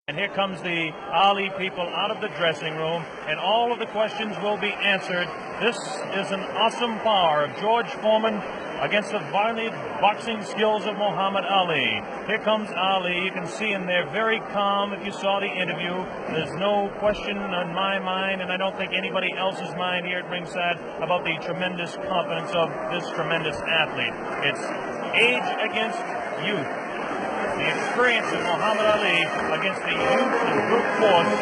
And here comes the Ali people out of the dressing room, and all of the questions will be answered. This is an awesome power of George Foreman against the violent boxing skills of Muhammad Ali. Here comes Ali. You can see him there very calm if you saw the interview. There's no question on my mind, and I don't think anybody else's mind here at ringside, about the tremendous confidence of this tremendous athlete. It's age against youth. The experience of Muhammad Ali against the youth and brute force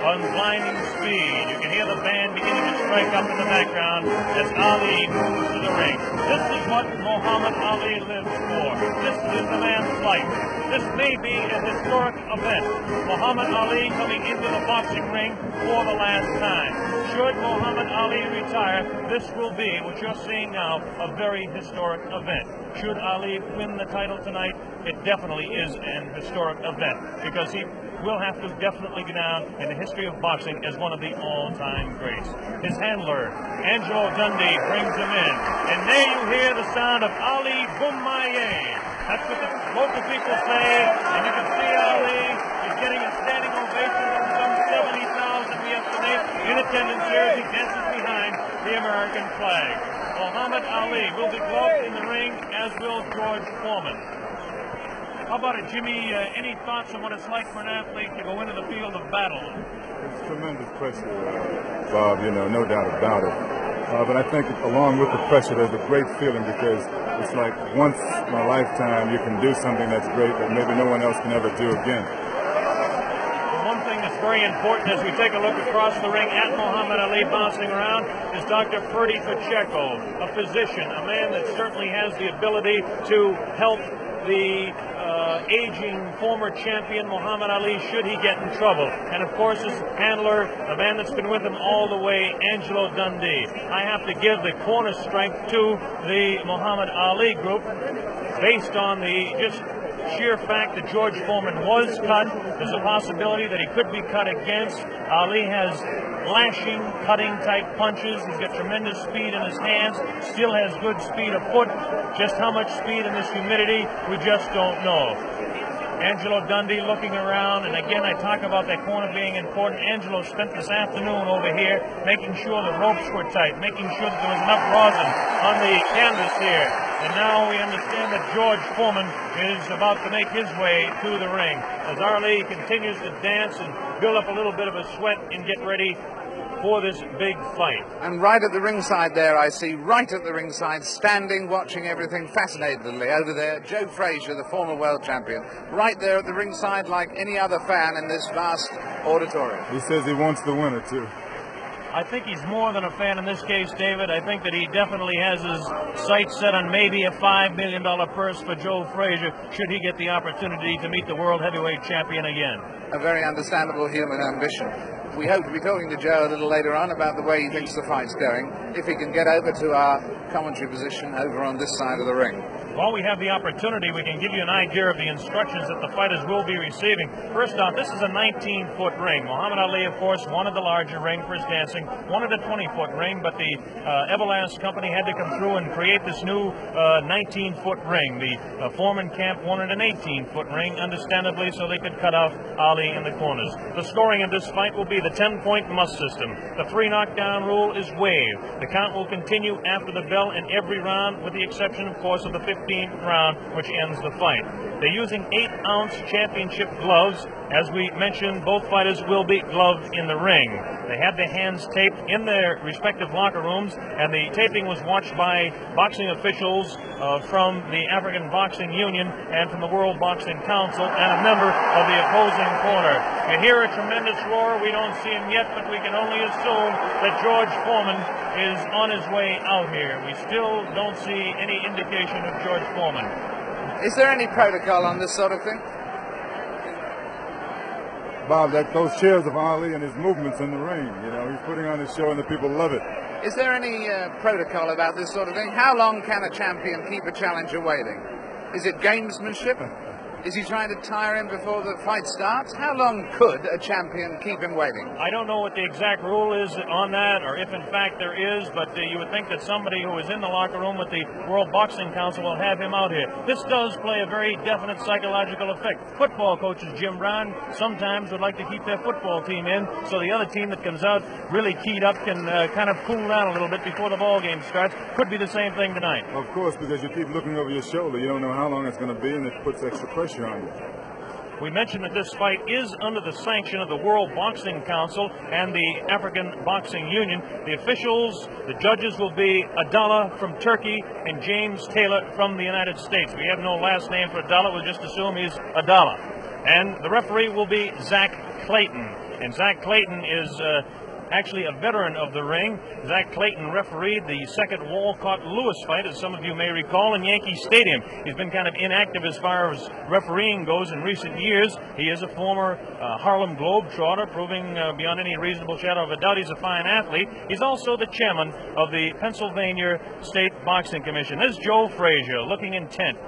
on blinding speed. You can hear the band beginning to strike up in the background as Ali moves to the ring. This is what Muhammad Ali lives for. This is the man's life. This may be a historic event. Muhammad Ali coming into the boxing ring for the last time. Should Muhammad Ali retire, this will be, what you're seeing now, a very historic event. Should Ali win the title tonight, it definitely is an historic event, because he will have to definitely go down in the history of boxing as one of the all-time greats. His handler, Angelo Dundee, brings him in. And there you hear the sound of Ali Boumaier. That's what the local people say, and you can see Ali is getting a standing ovation from some 70,000 yesterday in attendance here as he dances behind the American flag. Muhammad Ali will be gloved in the ring, as will George Foreman. How about it, Jimmy? Any thoughts on what it's like for an athlete to go into the field of battle? It's tremendous pressure, Bob, no doubt about it. But I think along with the pressure, there's a great feeling, because it's like once in a lifetime you can do something that's great that maybe no one else can ever do again. One thing that's very important as we take a look across the ring at Muhammad Ali bouncing around is Dr. Ferdy Pacheco, a physician, a man that certainly has the ability to help the aging former champion Muhammad Ali should he get in trouble. And of course his handler, a man that's been with him all the way, Angelo Dundee. I have to give the corner strength to the Muhammad Ali group based on the just sheer fact that George Foreman was cut. There's a possibility that he could be cut against. Ali has lashing, cutting type punches. He's got tremendous speed in his hands, still has good speed of foot. Just how much speed in this humidity, we just don't know. Angelo Dundee looking around, and again I talk about that corner being important. Angelo spent this afternoon over here making sure the ropes were tight, making sure that there was enough rosin on the canvas here. And now we understand that George Foreman is about to make his way to the ring as Ali continues to dance and build up a little bit of a sweat and get ready for this big fight. And right at the ringside there, I see right at the ringside, standing, watching everything fascinatedly over there, Joe Frazier, the former world champion, right there at the ringside like any other fan in this vast auditorium. He says he wants the winner too. I think he's more than a fan in this case, David. I think that he definitely has his sights set on maybe a $5 million purse for Joe Frazier should he get the opportunity to meet the world heavyweight champion again. A very understandable human ambition. We hope to be talking to Joe a little later on about the way he thinks the fight's going, if he can get over to our commentary position over on this side of the ring. While we have the opportunity, we can give you an idea of the instructions that the fighters will be receiving. First off, this is a 19-foot ring. Muhammad Ali, of course, wanted the larger ring for his dancing, wanted a 20-foot ring, but the Everlast company had to come through and create this new 19-foot ring. The Foreman camp wanted an 18-foot ring, understandably, so they could cut off Ali in the corners. The scoring of this fight will be the 10-point must system. The 3 knockdown rule is waived. The count will continue after the bell in every round, with the exception, of course, of the 15th round, which ends the fight. They're using 8-ounce championship gloves. As we mentioned, both fighters will be gloved in the ring. They had their hands taped in their respective locker rooms, and the taping was watched by boxing officials from the African Boxing Union and from the World Boxing Council, and a member of the opposing corner. You hear a tremendous roar. We don't see him yet, but we can only assume that George Foreman is on his way out here. We still don't see any indication of George Foreman. Is there any protocol on this sort of thing? Bob, those cheers of Ali and his movements in the ring, he's putting on his show and the people love it. Is there any protocol about this sort of thing? How long can a champion keep a challenger waiting? Is it gamesmanship? Is he trying to tire him before the fight starts? How long could a champion keep him waiting? I don't know what the exact rule is on that, or if in fact there is, but you would think that somebody who is in the locker room with the World Boxing Council will have him out here. This does play a very definite psychological effect. Football coaches, Jim Brown, sometimes would like to keep their football team in, so the other team that comes out really keyed up can kind of cool down a little bit before the ball game starts. Could be the same thing tonight. Of course, because you keep looking over your shoulder. You don't know how long it's going to be, and it puts extra pressure on you. We mentioned that this fight is under the sanction of the World Boxing Council and the African Boxing Union. The officials, the judges will be Abdallah from Turkey and James Taylor from the United States. We have no last name for Abdallah, we'll just assume he's Abdallah. And the referee will be Zach Clayton. And Zach Clayton is actually a veteran of the ring. Zach Clayton refereed the second Walcott-Lewis fight, as some of you may recall, in Yankee Stadium. He's been kind of inactive as far as refereeing goes in recent years. He is a former Harlem Globetrotter, proving beyond any reasonable shadow of a doubt he's a fine athlete. He's also the chairman of the Pennsylvania State Boxing Commission. This is Joe Frazier, looking intent.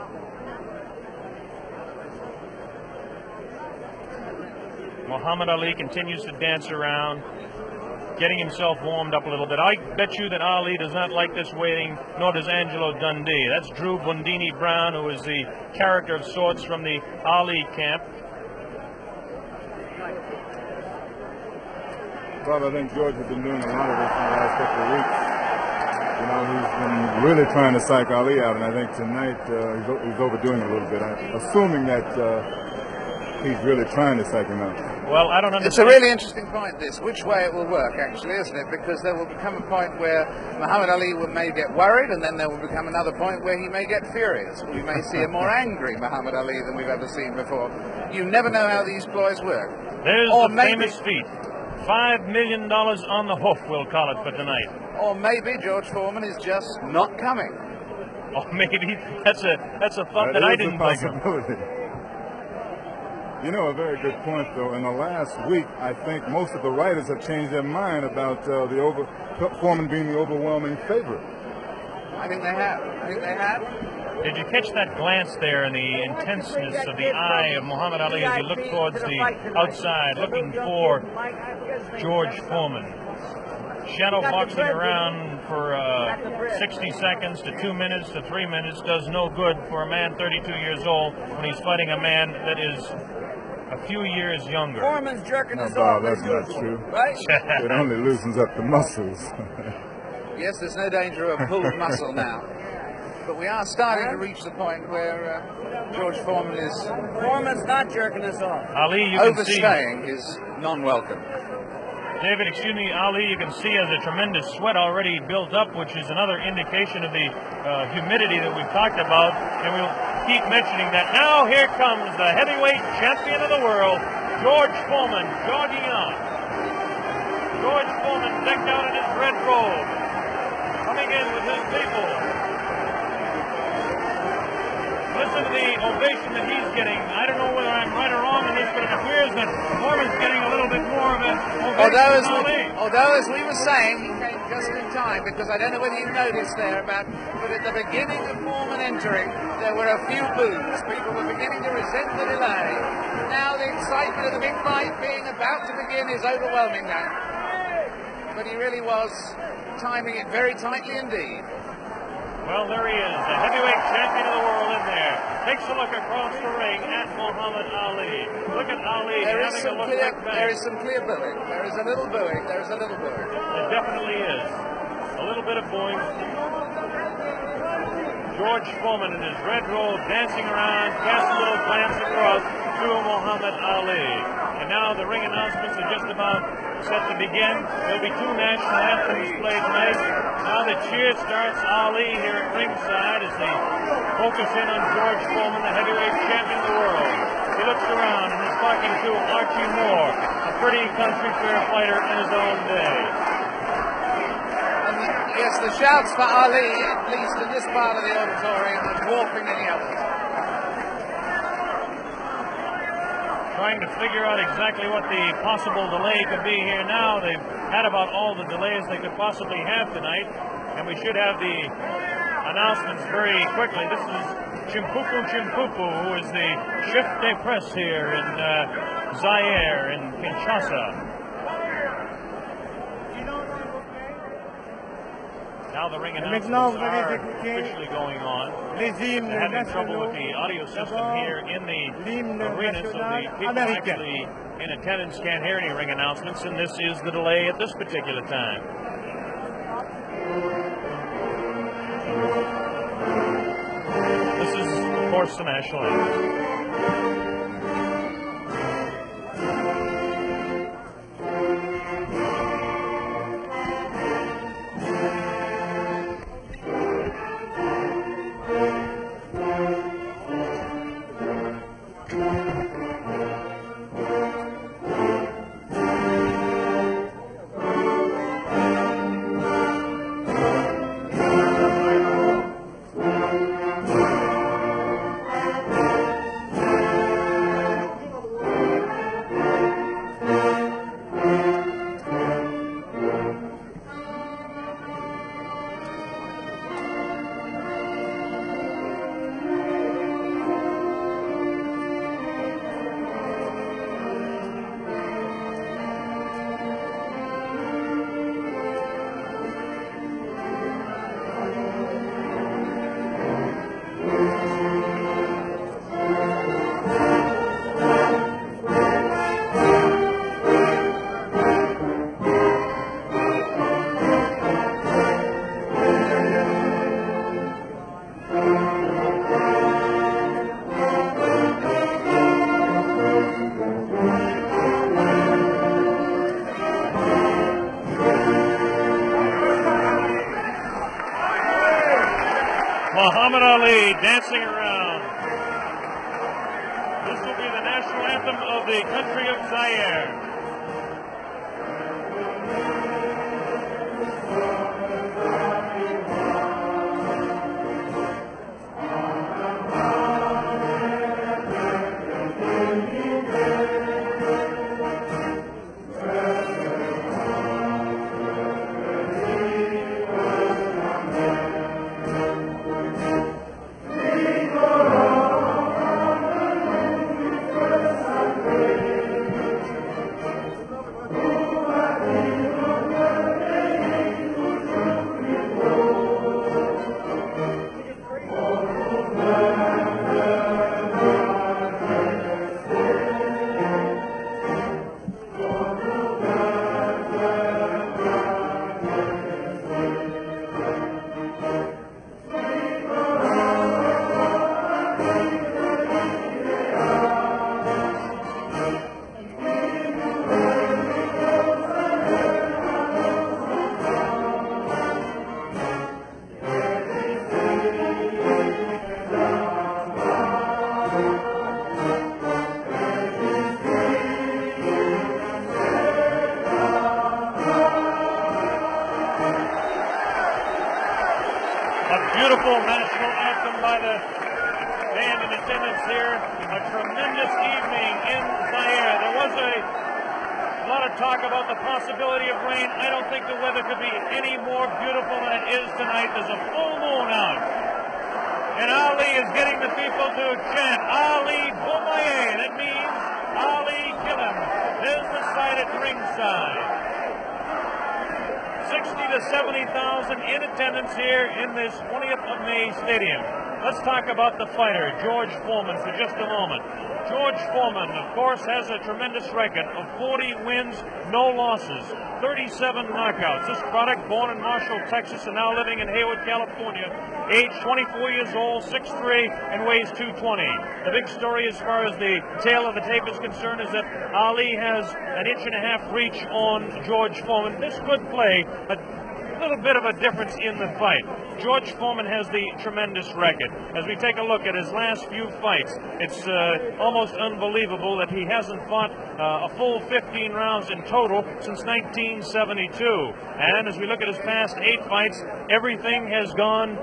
Muhammad Ali continues to dance around, getting himself warmed up a little bit. I bet you that Ali does not like this waiting, nor does Angelo Dundee. That's Drew Bundini Brown, who is the character of sorts from the Ali camp. Bob, I think George has been doing a lot of this in the last couple of weeks. You know, he's been really trying to psych Ali out, and I think tonight he's overdoing it a little bit. Assuming that he's really trying to psych him out. Well, I don't understand. It's a really interesting point, this, which way it will work, actually, isn't it? Because there will become a point where Muhammad Ali may get worried, and then there will become another point where he may get furious. We may see a more angry Muhammad Ali than we've ever seen before. You never know how these ploys work. There's the famous feat. $5 million on the hoof, we'll call it, for tonight. Or maybe George Foreman is just not coming. Or maybe that's a thought that I didn't think of. You know, a very good point, though. In the last week, I think most of the writers have changed their mind about Foreman being the overwhelming favorite. I think they have. Did you catch that glance there and the intenseness of the eye of Muhammad Ali as he looked towards the outside, looking for George Foreman? Shadow boxing around for 60 seconds to 2 minutes to 3 minutes does no good for a man 32 years old when he's fighting a man that is a few years younger. Foreman's jerking us Bob, off. that's not true. Right? It only loosens up the muscles. Yes, there's no danger of pulled muscle now. But we are starting to reach the point where George Foreman is... Foreman's not jerking us off. Ali, you can see... overstaying his non-welcome. David, excuse me, Ali, you can see has a tremendous sweat already built up, which is another indication of the humidity that we've talked about, and we'll keep mentioning that. Now here comes the heavyweight champion of the world, George Foreman, jogging on. George Foreman decked out in his red robe, coming in with his people. Listen to the ovation that he's getting. I don't know whether I'm right or wrong in this, but it appears that Foreman's getting a little bit more of an ovation than Ali. Although, as we were saying, he came just in time, because I don't know whether you noticed there, but at the beginning of Foreman entering, there were a few boos. People were beginning to resent the delay. Now the excitement of the big fight being about to begin is overwhelming now. But he really was timing it very tightly indeed. Well, there he is, the heavyweight champion of the world in there. Takes a look across the ring at Muhammad Ali. Look at Ali having a look back. There is some clear booing. There is a little booing. There is a little booing. There definitely is. A little bit of booing. George Foreman in his red robe dancing around, casts a little glance across to Muhammad Ali. And now the ring announcements are just about set to begin. There'll be two national anthems played tonight. Now the cheer starts. Ali here at ringside as they focus in on George Foreman, the heavyweight champion of the world. He looks around and is talking to Archie Moore, a pretty country fair fighter in his own day. Yes, the shouts for Ali, at least in this part of the auditorium, are dwarfing any others. Trying to figure out exactly what the possible delay could be here now. They've had about all the delays they could possibly have tonight, and we should have the announcements very quickly. This is Chimpupu, who is the chef de presse here in Zaire, in Kinshasa. Now the ring announcements are officially going on. They're having trouble with the audio system here in the arena, so the people actually in attendance can't hear any ring announcements, and this is the delay at this particular time. This is, of course, the national anthem. Mohamed Ali dancing around. This will be the national anthem of the country of Zaire. Beautiful national anthem by the band in attendance here. A tremendous evening in Zaire. There was a lot of talk about the possibility of rain. I don't think the weather could be any more beautiful than it is tonight. There's a full moon out. And Ali is getting the people to chant, Ali Boumaye. That means Ali kill him. There's the sight at ringside. 60 to 70,000 in attendance here in this 20th of May stadium. Let's talk about the fighter, George Foreman, for just a moment. George Foreman, of course, has a tremendous record of 40 wins, no losses, 37 knockouts. This product, born in Marshall, Texas, and now living in Hayward, California, age 24 years old, 6'3", and weighs 220. The big story as far as the tail of the tape is concerned is that Ali has an inch-and-a-half reach on George Foreman. This could play a little bit of a difference in the fight. George Foreman has the tremendous record. As we take a look at his last few fights, it's almost unbelievable that he hasn't fought a full 15 rounds in total since 1972. And as we look at his past 8 fights, everything has gone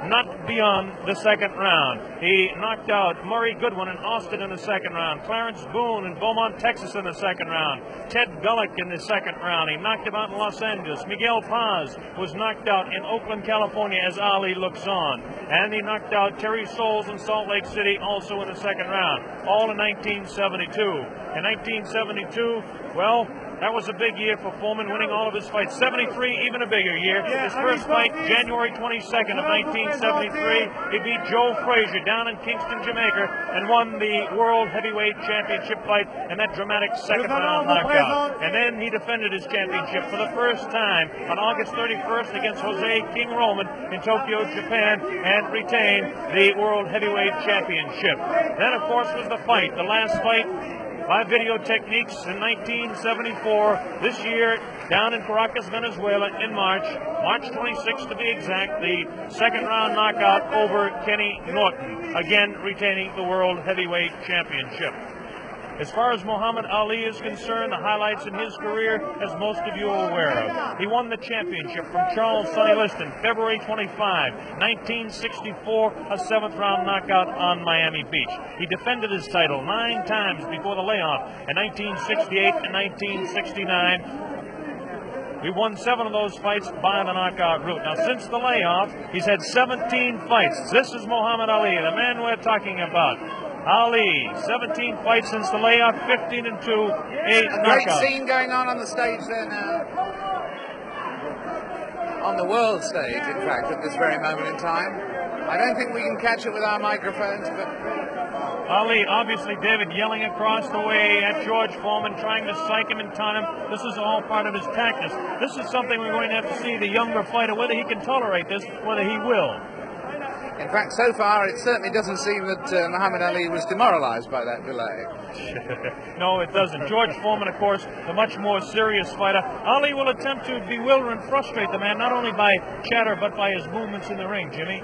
not beyond the second round. He knocked out Murray Goodwin in Austin in the second round, Clarence Boone in Beaumont, Texas in the second round, Ted Gullick in the second round. He knocked him out in Los Angeles. Miguel Paz was knocked out in Oakland, California as Ali looks on. And he knocked out Terry Souls in Salt Lake City also in the second round, all in 1972. In 1972, well, that was a big year for Foreman, winning all of his fights. 73, even a bigger year. His first fight, January 22nd of 1973, he beat Joe Frazier down in Kingston, Jamaica, and won the World Heavyweight Championship fight in that dramatic second round knockout. And then he defended his championship for the first time on August 31st against Jose King Roman in Tokyo, Japan, and retained the World Heavyweight Championship. Then, of course, was the fight, the last fight by video techniques in 1974. This year, down in Caracas, Venezuela, in March 26th to be exact, the second round knockout over Kenny Norton, again retaining the World Heavyweight Championship. As far as Muhammad Ali is concerned, the highlights in his career, as most of you are aware of. He won the championship from Charles Sonny Liston, February 25, 1964, a seventh-round knockout on Miami Beach. He defended his title 9 times before the layoff in 1968 and 1969. He won 7 of those fights by the knockout route. Now, since the layoff, he's had 17 fights. This is Muhammad Ali, the man we're talking about. Ali, 17 fights since the layoff, 15-2, 8 knockouts. Great scene going on the stage there now. On the world stage, in fact, at this very moment in time. I don't think we can catch it with our microphones, but Ali, obviously, David, yelling across the way at George Foreman, trying to psych him and taunt him. This is all part of his tactics. This is something we're going to have to see the younger fighter, whether he can tolerate this, whether he will. In fact, so far, it certainly doesn't seem that Muhammad Ali was demoralized by that delay. No, it doesn't. George Foreman, of course, the much more serious fighter. Ali will attempt to bewilder and frustrate the man, not only by chatter, but by his movements in the ring, Jimmy.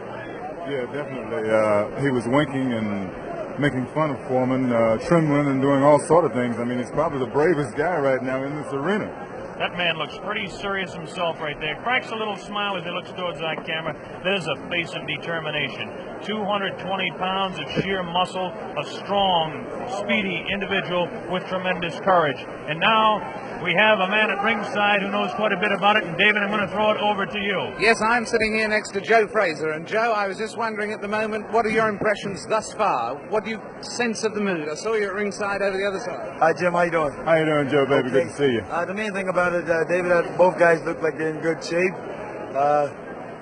Yeah, definitely. He was winking and making fun of Foreman, trembling and doing all sort of things. I mean, he's probably the bravest guy right now in this arena. That man looks pretty serious himself right there. Cracks a little smile as he looks towards that camera. There's a face of determination. 220 pounds of sheer muscle, a strong, speedy individual with tremendous courage. And now we have a man at ringside who knows quite a bit about it. And David, I'm going to throw it over to you. Yes, I'm sitting here next to Joe Fraser. And Joe, I was just wondering at the moment, what are your impressions thus far? What do you sense of the mood? I saw you at ringside over the other side. Hi, Jim. How you doing? How you doing, Joe, baby? Okay. Good to see you. The main thing about it, David, both guys look like they're in good shape.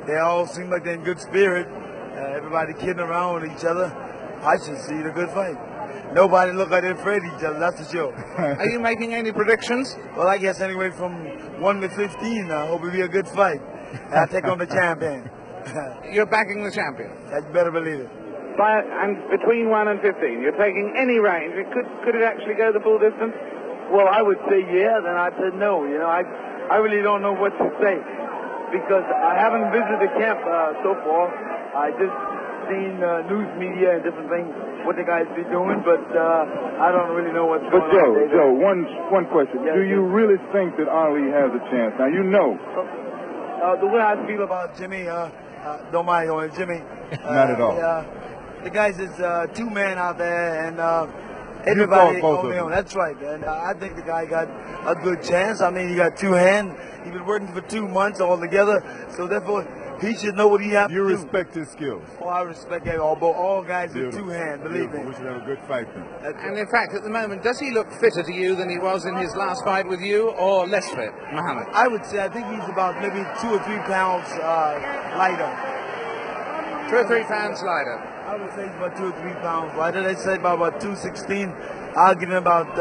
They all seem like they're in good spirit. Everybody kidding around with each other. I should see it a good fight. Nobody look like they're afraid of each other, that's for sure. Are you making any predictions? Well, I guess anyway from 1 to 15, I hope it'll be a good fight. I'll take on the champion. You're backing the champion? You better believe it. And between 1 and 15, you're taking any range. Could it actually go the full distance? Well, I would say yeah, then I said no. You know, I really don't know what to say because I haven't visited the camp so far. I just seen news media and different things, what the guys be doing, but I don't really know what's going on. But Joe, one question. Yes, do you really think that Ali has a chance? Now, you know. The way I feel about Jimmy, don't mind on Jimmy. Not at all. The guys is 2-man out there, and everybody on their own. That's right, and I think the guy got a good chance. I mean, he got 2 hands. He's been working for 2 months altogether, so therefore he should know what he has to do. You respect his skills. Oh, I respect all guys with 2 hands, believe me. We should have a good fight then. And in fact, at the moment, does he look fitter to you than he was in his last fight with you, or less fit, Mohamed? I would say, I think he's about maybe 2 or 3 pounds lighter. 2 or 3 pounds lighter. I would say he's about 2 or 3 pounds lighter. They say about 216. I'll give him about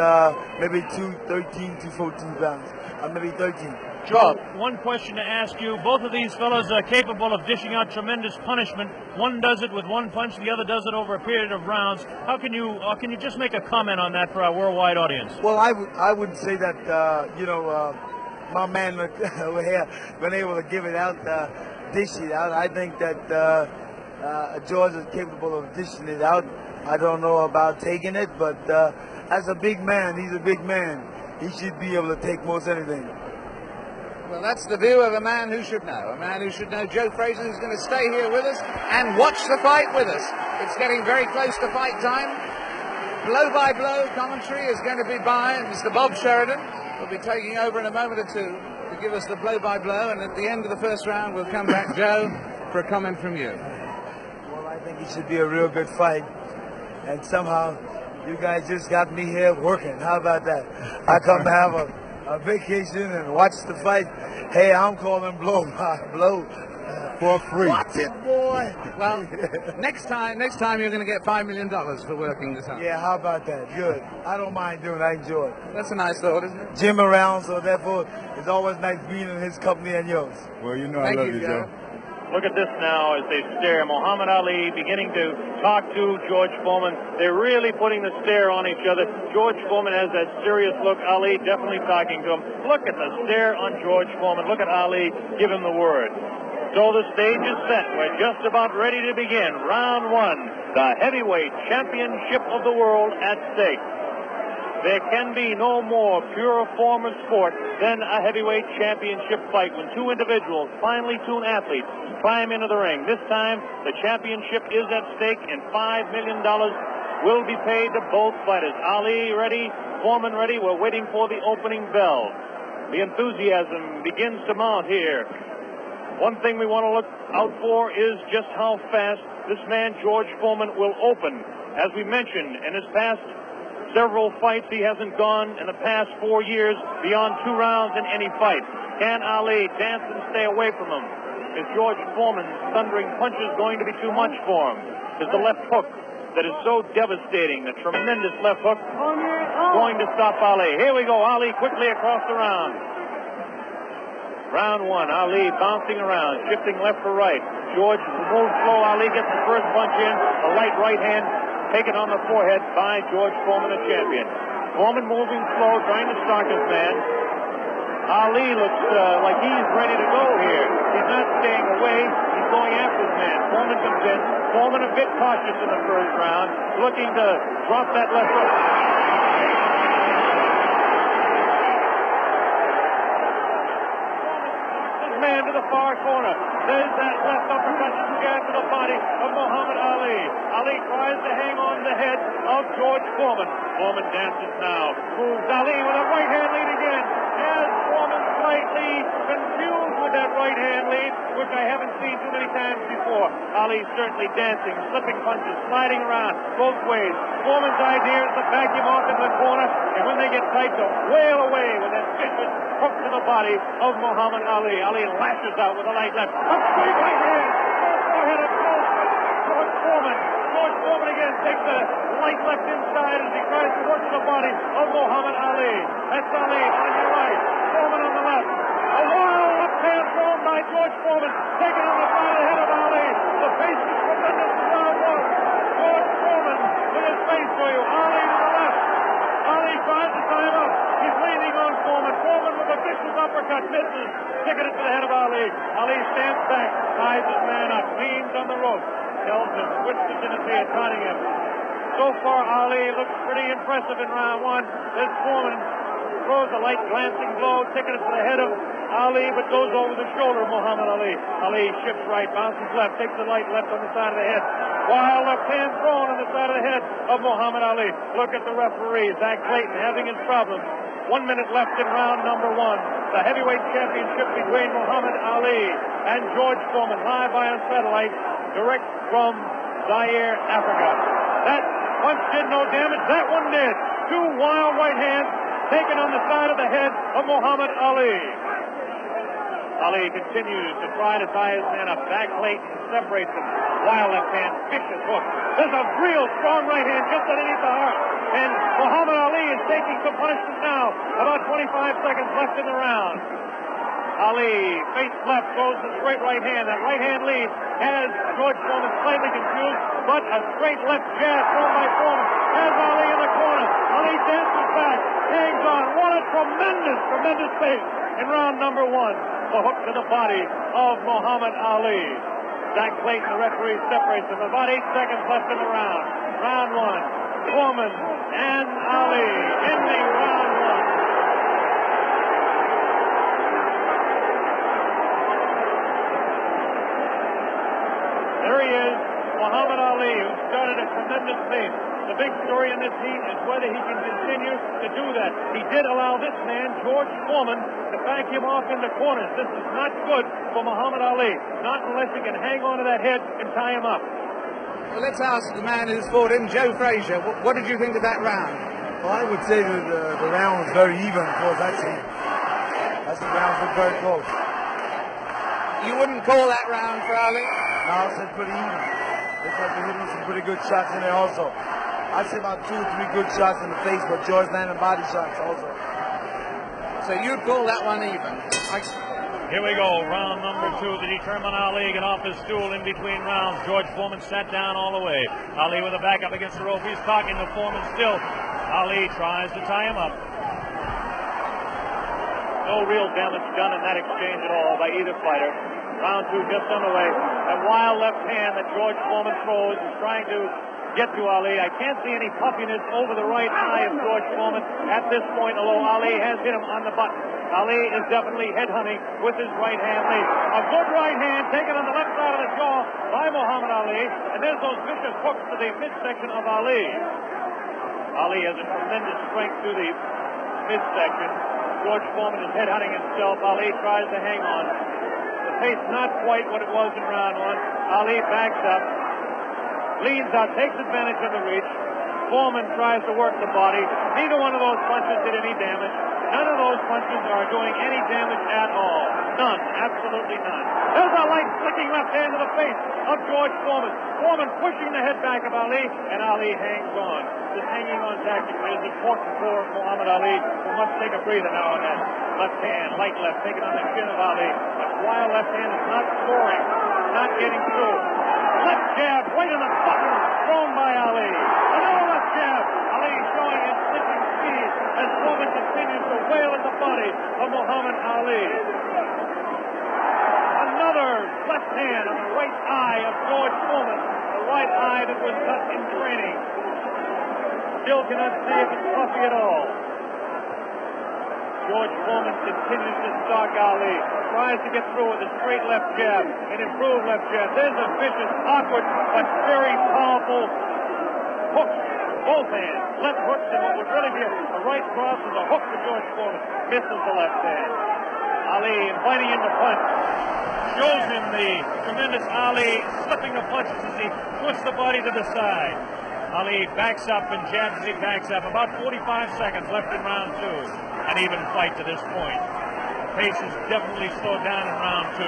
maybe 213, 214 pounds. Maybe 13. Joe, one question to ask you. Both of these fellows are capable of dishing out tremendous punishment. One does it with 1 punch, the other does it over a period of rounds. How can you just make a comment on that for our worldwide audience? Well, I would say that, my man over here been able to give it out, dish it out. I think that George is capable of dishing it out. I don't know about taking it, but as a big man, he's a big man. He should be able to take most anything. Well, that's the view of a man who should know. A man who should know. Joe Frazier, who's going to stay here with us and watch the fight with us. It's getting very close to fight time. Blow-by-blow commentary is going to be by Mr. Bob Sheridan. We'll be taking over in a moment or two to give us the blow-by-blow, and at the end of the first round, we'll come back, Joe, for a comment from you. Well, I think it should be a real good fight, and somehow you guys just got me here working. How about that? I come to have a vacation and watch the fight. Hey, I'm calling blow for free. Watch it, boy. Well, next time you're going to get $5 million for working this out. Yeah, how about that? Good. I don't mind doing it. I enjoy it. That's a nice thought, isn't it? Jim around, so therefore it's always nice being in his company and yours. Well, you know I Thank love you, you, Joe. Look at this now as they stare. Muhammad Ali beginning to talk to George Foreman. They're really putting the stare on each other. George Foreman has that serious look. Ali definitely talking to him. Look at the stare on George Foreman. Look at Ali give him the word. So the stage is set. We're just about ready to begin. Round one. The heavyweight championship of the world at stake. There can be no more pure form of sport than a heavyweight championship fight when two individuals, finely tuned athletes, climb into the ring. This time, the championship is at stake, and $5 million will be paid to both fighters. Ali ready, Foreman ready. We're waiting for the opening bell. The enthusiasm begins to mount here. One thing we want to look out for is just how fast this man, George Foreman, will open. As we mentioned, in his past several fights, he hasn't gone in the past 4 years beyond 2 rounds in any fight. Can Ali dance and stay away from him? Is George Foreman's thundering punches going to be too much for him? Is the left hook that is so devastating, the tremendous left hook, going to stop Ali? Here we go, Ali quickly across the round. Round one, Ali bouncing around, shifting left for right. George moves slow. Ali gets the first punch in, a light right hand taken on the forehead by George Foreman, the champion. Foreman moving slow, trying to stalk his man. Ali looks like he's ready to go here. He's not staying away. He's going after his man. Foreman comes in. Foreman a bit cautious in the first round, looking to drop that left hook. Man to the far corner. There's that left uppercut jab to the body of Muhammad Ali. Ali tries to hang on the head of George Foreman. Foreman dances now. Moves Ali with a right hand lead again. As Foreman slightly confused with that right hand lead, which I haven't seen too many times before. Ali certainly dancing, slipping punches, sliding around both ways. Foreman's idea is to back him off in the corner, and when they get tight, to wail away with that vicious hook to the body of Muhammad Ali. Ali lashes out with a light left. A straight right hand. Forehead of George Foreman. George Foreman again takes a light left inside as he tries to work the body of Muhammad Ali. That's Ali on the right. Foreman on the left. A wild left hand thrown by George Foreman. Taken on the side of the head of Ali. The face is tremendous in round one. George Foreman with his face for you. Ali to the left. Ali tries to time up. He's leaning on Foreman. Foreman with a vicious uppercut. Misses. Sticking it to the head of Ali. Ali stands back. Ties his man up. Leans on the rope. Tells him. Whispers in his ear. Taunting him. So far, Ali looks pretty impressive in round one. This Foreman throws a light glancing blow. Sticking it to the head of Ali, but goes over the shoulder of Muhammad Ali. Ali shifts right. Bounces left. Takes the light left on the side of the head. Wild left hand thrown on the side of the head of Muhammad Ali. Look at the referee, Zach Clayton, having his problems. 1 minute left in round number one. The heavyweight championship between Muhammad Ali and George Foreman, live by on satellite, direct from Zaire, Africa. That punch did no damage. That one did. 2 wild right hands taken on the side of the head of Muhammad Ali. Ali continues to try to tie his man up. Back Clayton separates him. Wild left hand, vicious hook. There's a real strong right hand just underneath the heart. And Muhammad Ali is taking some punishment now. About 25 seconds left in the round. Ali, face left, throws the straight right hand. That right hand lead has George Foreman slightly confused, but a straight left jab thrown by Foreman has Ali in the corner. Ali dances back, hangs on. What a tremendous, tremendous pace in round number one. The hook to the body of Muhammad Ali. Zach Clayton, the referee, separates them. About 8 seconds left in the round. Round one. Foreman and Ali ending round one. tremendous pace. The big story in this heat is whether he can continue to do that. He did allow this man, George Foreman, to back him off in the corners. This is not good for Muhammad Ali, not unless he can hang on to that head and tie him up. Well, let's ask the man who's fought him, Joe Frazier. What did you think of that round? Well, I would say that the round was very even towards that team. That's the rounds were very close. You wouldn't call that round for Ali? No, I said pretty even. Looks like they're hitting some pretty good shots in there also. I'd say about 2 or 3 good shots in the face, but George landed body shots also. So you'd call that one even? Here we go, round number 2 to determine Ali. Get off his stool in between rounds. George Foreman sat down all the way. Ali with a back up against the rope. He's talking to Foreman still. Ali tries to tie him up. No real damage done in that exchange at all by either fighter. Round 2 just underway. That wild left hand that George Foreman throws is trying to get to Ali. I can't see any puffiness over the right eye of George Foreman at this point, although Ali has hit him on the button. Ali is definitely headhunting with his right hand lead. A good right hand taken on the left side of the jaw by Muhammad Ali, and there's those vicious hooks to the midsection of Ali. Ali has a tremendous strength to the midsection. George Foreman is headhunting himself. Ali tries to hang on. The pace not quite what it was in round 1. Ali backs up, leans out, takes advantage of the reach. Foreman tries to work the body. Neither one of those punches did any damage. None of those punches are doing any damage at all. None. Absolutely none. There's a light flicking left hand to the face of George Foreman. Foreman pushing the head back of Ali, and Ali hangs on. This hanging on tactically is important for Muhammad Ali, who must take a breather now and then. Left hand, light left, taken on the chin of Ali. That wild left hand is not scoring, not getting through. Left jab right in the button, thrown by Ali. Another left jab. Ali showing his slipping speed as Foreman continues to wail at the body of Muhammad Ali. Another left hand on the right eye of George Foreman, the right eye that was cut in training. Still cannot see if it's puffy at all. George Foreman continues to stalk Ali, tries to get through with a straight left jab, an improved left jab. There's a vicious, awkward, but very powerful hook. Both hands, left hooks, and what would really be a right cross is a hook for George Foreman. Misses the left hand. Ali inviting him to punch. Shows him the tremendous Ali slipping the punches as he twists the body to the side. Ali backs up and jabs as he backs up. About 45 seconds left in round 2. An even fight to this point. The pace is definitely slowed down in round 2.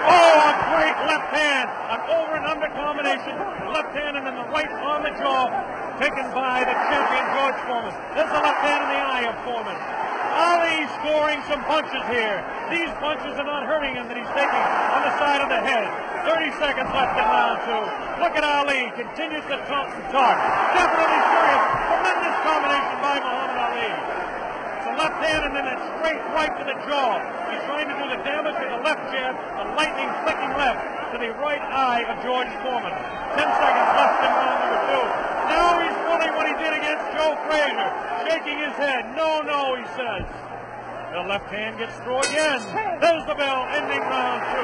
Oh, a great left hand. An over and under combination. Left hand and then the right on the jaw. Taken by the champion George Foreman. There's the left hand in the eye of Foreman. Ali scoring some punches here. These punches are not hurting him that he's taking on the side of the head. 30 seconds left in round 2. Look at Ali. Continues to talk and talk. Definitely serious. Tremendous combination by Muhammad Ali. It's a left hand and then a straight right to the jaw. He's trying to do the damage with the left jab, the lightning flicking left to the right eye of George Foreman. 10 seconds left in round number 2. Now he's pulling what he did against Joe Frazier. Shaking his head. No, no, he says. The left hand gets through again. There's the bell, ending round 2.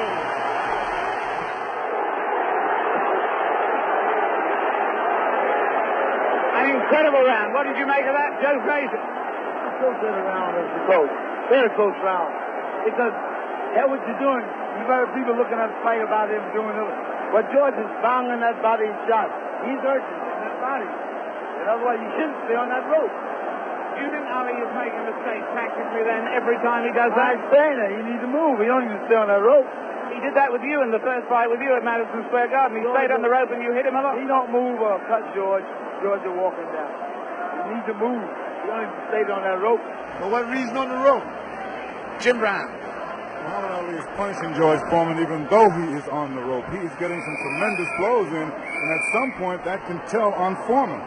An incredible round. What did you make of that, Joe Frazier? So good round as the coach. Very close round. Because that's what you're doing. You've got people looking at the fight about him doing it. But George is banging that body shot. He's urgent in that body. And otherwise you shouldn't stay on that rope. Do you think Ali is making a mistake tactically then every time he does that? I'm saying that. You need to move. You don't need to stay on that rope. He did that with you in the first fight with you at Madison Square Garden. He stayed on the rope and you hit him a lot. He don't move or cut George. George is walking down. You need to move. You don't need to stay on that rope. For what reason on the rope? Jim Brown. Muhammad Ali is punishing George Foreman even though he is on the rope. He is getting some tremendous blows in, and at some point that can tell on Foreman.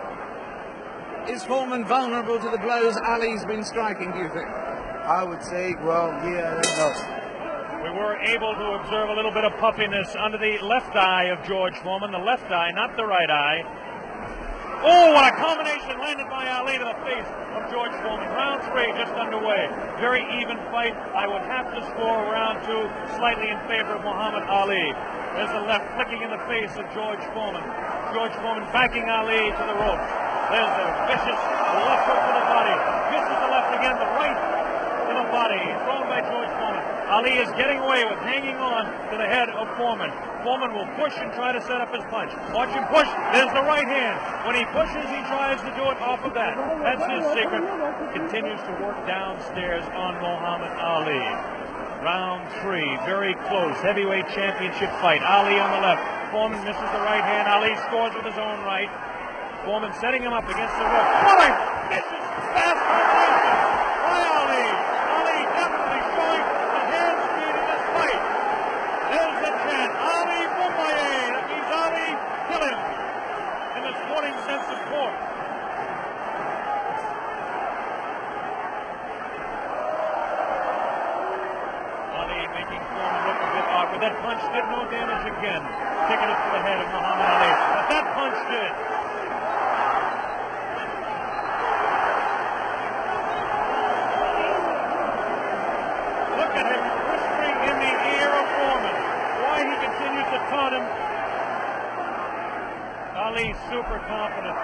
Is Foreman vulnerable to the blows Ali's been striking, do you think? I would say, well, yeah, I don't know. We were able to observe a little bit of puffiness under the left eye of George Foreman. The left eye, not the right eye. Oh, what a combination landed by Ali to the face of George Foreman. Round 3 just underway. Very even fight. I would have to score round 2 slightly in favor of Muhammad Ali. There's the left flicking in the face of George Foreman. George Foreman backing Ali to the ropes. There's a vicious left hook to the body. Misses the left again, the right to the body. Thrown by George Foreman. Ali is getting away with hanging on to the head of Foreman. Foreman will push and try to set up his punch. Watch him push. There's the right hand. When he pushes, he tries to do it off of that. That's his secret. Continues to work downstairs on Muhammad Ali. Round 3, very close. Heavyweight championship fight. Ali on the left. Foreman misses the right hand. Ali scores with his own right. Foreman setting him up against the rope. What a vicious, fast combination by Ali. Ali definitely showing the hand speed in this fight. There's the chant. Ali Mumbai. That means Ali kill him in the sporting sense of course. Ali making Foreman look a bit awkward. That punch did no damage again. Taking it to the head of Muhammad Ali. But that punch did. Look at him whispering in the ear of Foreman. Why he continues to taunt him. Ali super confident.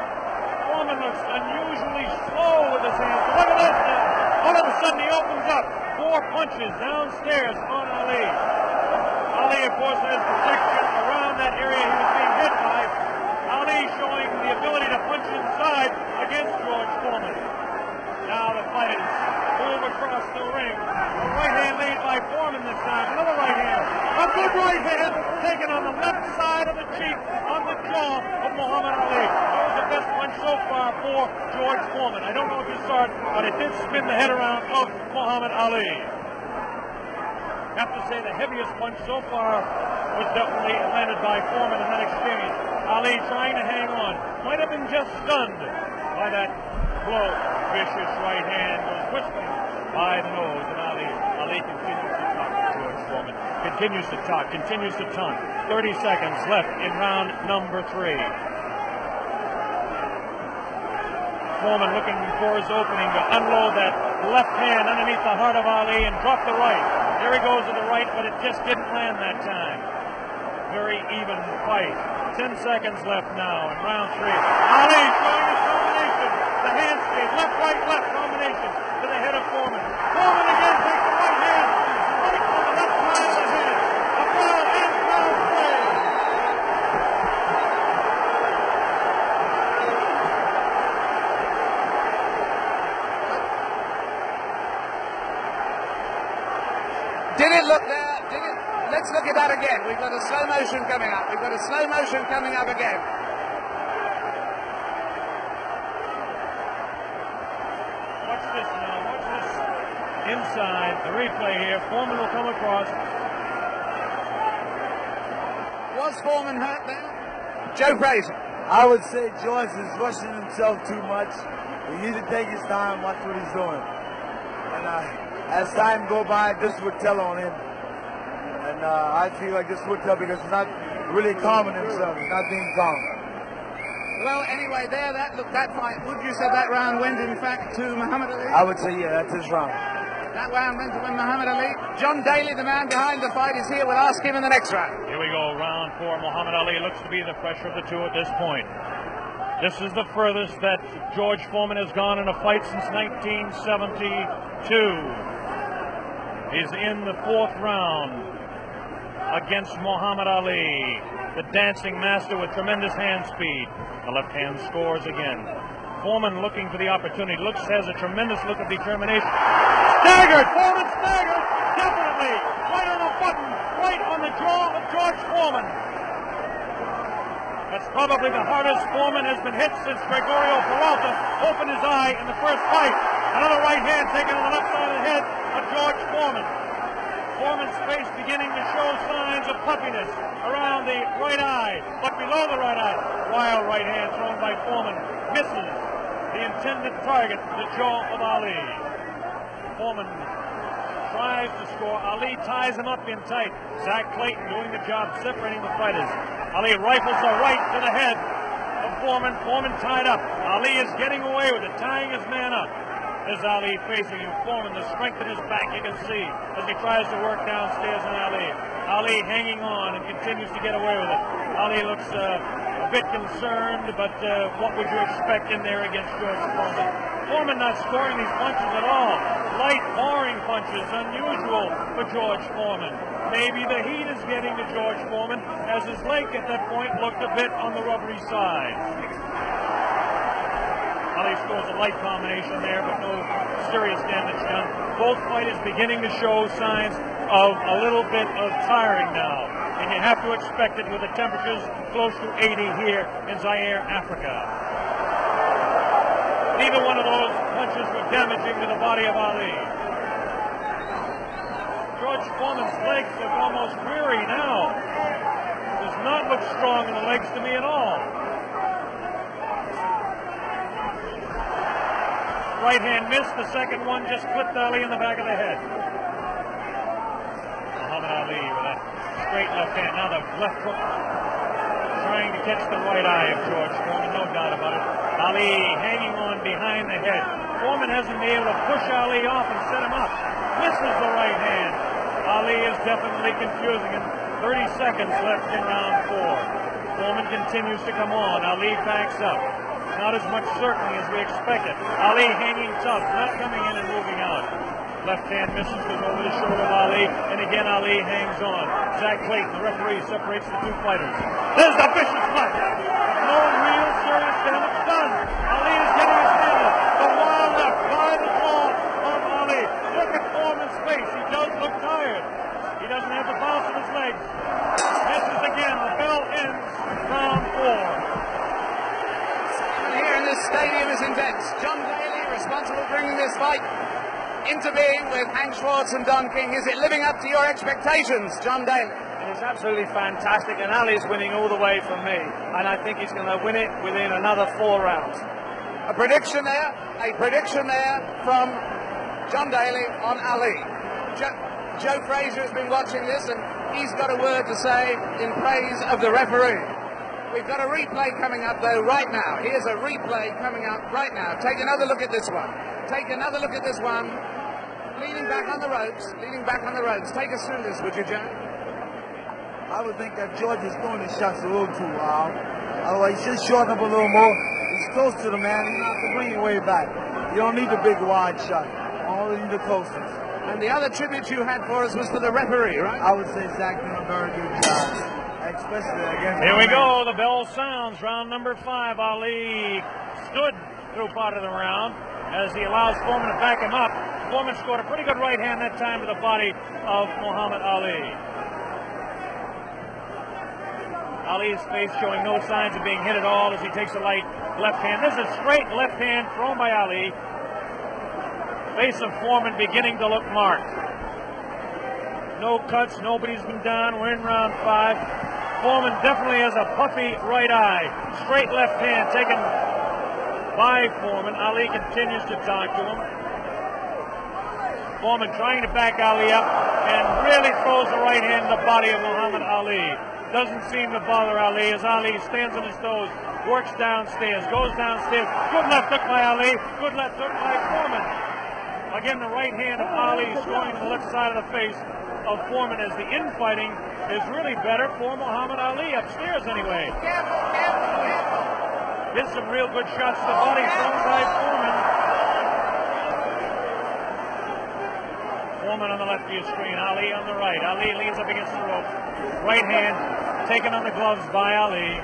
Foreman looks unusually slow with his hands. Look at this now. All of a sudden he opens up. 4 punches downstairs on Ali. Ali, of course, has protection around that area he was being hit by. Ali showing the ability to punch inside against George Foreman. Now the fighters move across the ring. A right hand made by Foreman this time. Another right hand. A good right hand taken on the left side of the cheek on the jaw of Muhammad Ali. That was the best punch so far for George Foreman. I don't know if you saw it, but it did spin the head around of Muhammad Ali. Have to say the heaviest punch so far was definitely landed by Foreman in that exchange. Ali trying to hang on. Might have been just stunned by that blow. Vicious right hand goes whistling by the nose, and Ali continues to talk to George Foreman. Continues to talk, continues to taunt. 30 seconds left in round number 3. Foreman looking for his opening to unload that left hand underneath the heart of Ali and drop the right. There he goes with the right, but it just didn't land that time. Very even fight. 10 seconds left now in round 3. Ali showing his combination. The hand speed, left combination to the head of Foreman. Foreman again takes the right hand. Right on the left side of the head. A foul and foul play. Did it look there? Did it? Let's look at that again. We've got a slow motion coming up. We've got a slow motion coming up again. Watch this now. Watch this inside. The replay here. Foreman will come across. Was Foreman hurt there? Joe Frazier. I would say George is rushing himself too much. He needs to take his time, watch what he's doing. And as time go by, this would tell on him. And I feel like this would tell because he's not really calming himself. He's not being calm. Well, anyway, there, that fight, would you say that round went, in fact, to Muhammad Ali? I would say, yeah, that's his round. That round went to Muhammad Ali. John Daly, the man behind the fight, is here. We'll ask him in the next round. Here we go, round 4. Muhammad Ali looks to be the fresher of the two at this point. This is the furthest that George Foreman has gone in a fight since 1972. He's in the 4th round against Muhammad Ali, the dancing master with tremendous hand speed. The left hand scores again. Foreman looking for the opportunity. Has a tremendous look of determination. Staggered! Foreman staggered! Definitely! Right on the button! Right on the jaw of George Foreman. That's probably the hardest Foreman has been hit since Gregorio Peralta opened his eye in the first fight. Another right hand taken on the left side of the head of George Foreman. Foreman's face beginning to show signs of puffiness around the right eye, but below the right eye. Wild right hand thrown by Foreman. Misses the intended target, the jaw of Ali. Foreman tries to score. Ali ties him up in tight. Zach Clayton doing the job separating the fighters. Ali rifles the right to the head of Foreman. Foreman tied up. Ali is getting away with it, tying his man up. There's Ali facing him. Foreman, the strength in his back, you can see, as he tries to work downstairs on Ali. Ali hanging on and continues to get away with it. Ali looks a bit concerned, but what would you expect in there against George Foreman? Foreman not scoring these punches at all. Light, barring punches, unusual for George Foreman. Maybe the heat is getting to George Foreman, as his leg at that point looked a bit on the rubbery side. Ali scores a light combination there, but no serious damage done. Both fighters beginning to show signs of a little bit of tiring now, and you have to expect it with the temperatures close to 80 here in Zaire, Africa. Neither one of those punches were damaging to the body of Ali. George Foreman's legs look almost weary now. Does not look strong in the legs to me at all. Right hand missed, the second one just clipped Ali in the back of the head. Muhammad Ali with that straight left hand. Now the left hook trying to catch the right eye of George Foreman, no doubt about it. Ali hanging on behind the head. Foreman hasn't been able to push Ali off and set him up. Misses the right hand. Ali is definitely confusing him. 30 seconds left in round 4. Foreman continues to come on. Ali backs up. Not as much certainly as we expected. Ali hanging tough, not coming in and moving out. Left hand misses, goes over the shoulder of Ali, and again Ali hangs on. Zach Clayton, the referee, separates the two fighters. There's the vicious punch. No real serious damage done. Ali is getting his hand up. The wild left by the jaw of Ali. Look at Foreman's face. He does look tired. He doesn't have the bounce of his legs. Misses again. The bell ends round 4. Here in this stadium is intense. John Daly, responsible for bringing this fight into being with Hank Schwartz and Don King. Is it living up to your expectations, John Daly? It is absolutely fantastic, and Ali's winning all the way from me. And I think he's going to win it within another 4 rounds. A prediction there from John Daly on Ali. Joe Frazier has been watching this, and he's got a word to say in praise of the referee. We've got a replay coming up, though, right now. Here's a replay coming up right now. Take another look at this one. Take another look at this one. Leaning back on the ropes. Leaning back on the ropes. Take us through this, would you, Joe? I would think that George is throwing his shots a little too wild. Otherwise, he should shorten up a little more. He's close to the man. You don't have to bring it way back. You don't need the big wide shot. Only the closest. And the other tribute you had for us was for the referee, right? I would say Zach did a very good job. Especially against Here we go. The bell sounds. Round number 5. Ali stood through part of the round as he allows Foreman to back him up. Foreman scored a pretty good right hand that time to the body of Muhammad Ali. Ali's face showing no signs of being hit at all as he takes a light left hand. This is a straight left hand thrown by Ali. Face of Foreman beginning to look marked. No cuts, nobody's been down. We're in round 5. Foreman definitely has a puffy right eye. Straight left hand taken by Foreman. Ali continues to talk to him. Foreman trying to back Ali up and really throws the right hand in the body of Muhammad Ali. Doesn't seem to bother Ali as Ali stands on his toes, works downstairs, goes downstairs. Good left hook by Ali. Good left hook by Foreman. Again, the right hand of Ali is going to the left side of the face of Foreman as the infighting is really better for Muhammad Ali, upstairs anyway. Here's some real good shots to the body thrown by Foreman. Foreman on the left of your screen, Ali on the right. Ali leans up against the rope. Right hand taken on the gloves by Ali.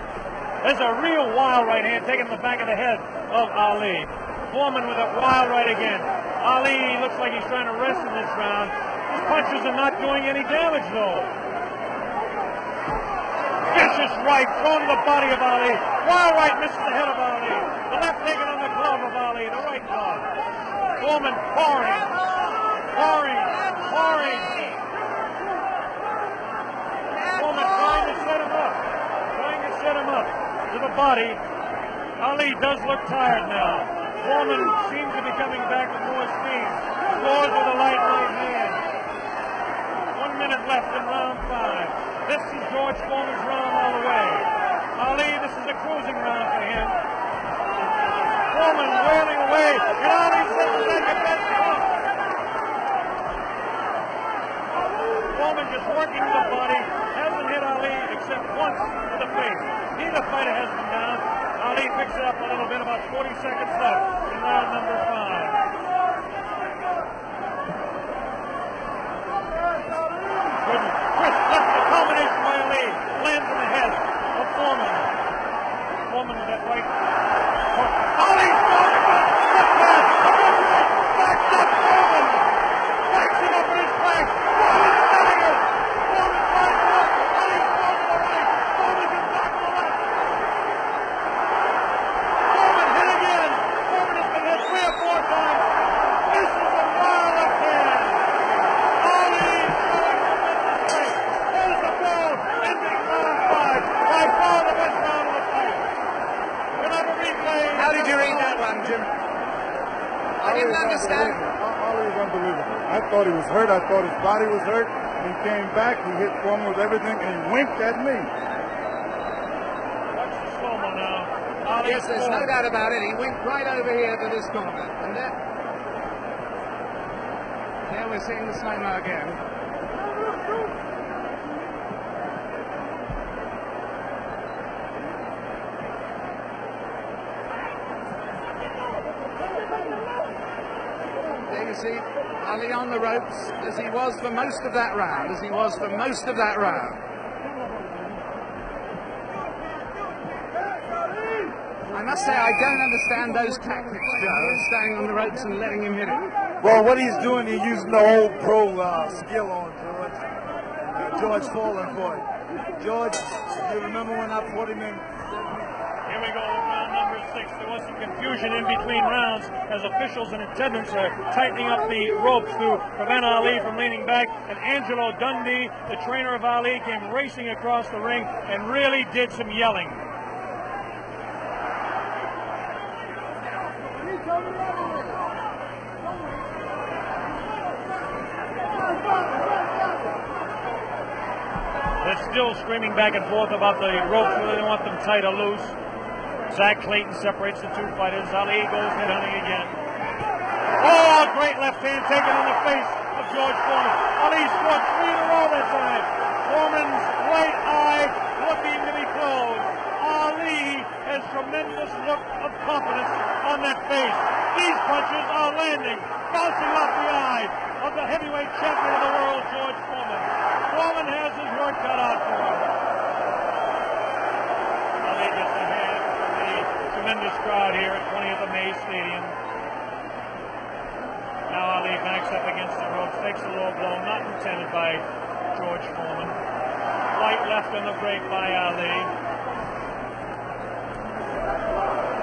There's a real wild right hand taken in the back of the head of Ali. Foreman with a wild right again. Ali looks like he's trying to rest in this round. His punches are not doing any damage, though. Vicious right thrown to the body of Ali. Wild right misses the head of Ali. The left taken on the glove of Ali, the right glove. Foreman pouring. Foreman trying to set him up to the body. Ali does look tired now. Foreman seems to be coming back with more steam. Scores with a light right hand. 1 minute left in round 5. This is George Foreman's round all the way. Ali, this is a cruising round for him. Foreman wailing away, and Ali settles in the best shot. Foreman just working the body, hasn't hit Ali except once to the face. Neither fighter has been down. Ali picks it up a little bit, about 40 seconds left in round number 5. Good twist, left the combination by Ali, lands in the head of Foreman. Foreman with that right. Ali backs up Foreman, backs him up in his flank. Foreman dagger. Foreman tries to look. Ali throws to the right. Foreman gets back to the left. Foreman hit again. Foreman has been hit 3 or 4 times. This is a wild left hand. Ali showing tremendous strength. There's the bell. Ending round 5. By far the best round of the fight. We'll have a replay. How did you read that one, Jim? I didn't understand. Ali was unbelievable. I thought he was hurt. I thought his body was hurt. He came back. He hit Foreman with everything, and he winked at me. Watch the slow-mo now. Ali Yes, there's no doubt about it. He winked right over here to this corner. And there we're seeing the slow-mo again. There you see Ali on the ropes as he was for most of that round, I must say I don't understand those tactics, Joe, staying on the ropes and letting him hit it. Well, what he's doing, he's using the whole pro skill on George. George falling for it. George, you remember when I put him in? Here we go, round number 6. There was some confusion in between rounds as officials and attendants are tightening up the ropes to prevent Ali from leaning back. And Angelo Dundee, the trainer of Ali, came racing across the ring and really did some yelling. They're still screaming back and forth about the ropes, whether they want them tight or loose. Zach Clayton separates the 2 fighters. Ali goes headhunting again. Oh, great left hand taken in the face of George Foreman. Ali scored 3 in a row that time. Foreman's right eye looking to be closed. Ali has tremendous look of confidence on that face. These punches are landing, bouncing off the eye of the heavyweight champion of the world, George Foreman. Foreman has his work cut out for him. Ali gets a hand from the tremendous crowd here at 20th of May Stadium. Now Ali backs up against the ropes, takes a low blow, not intended by George Foreman. Light left on the break by Ali.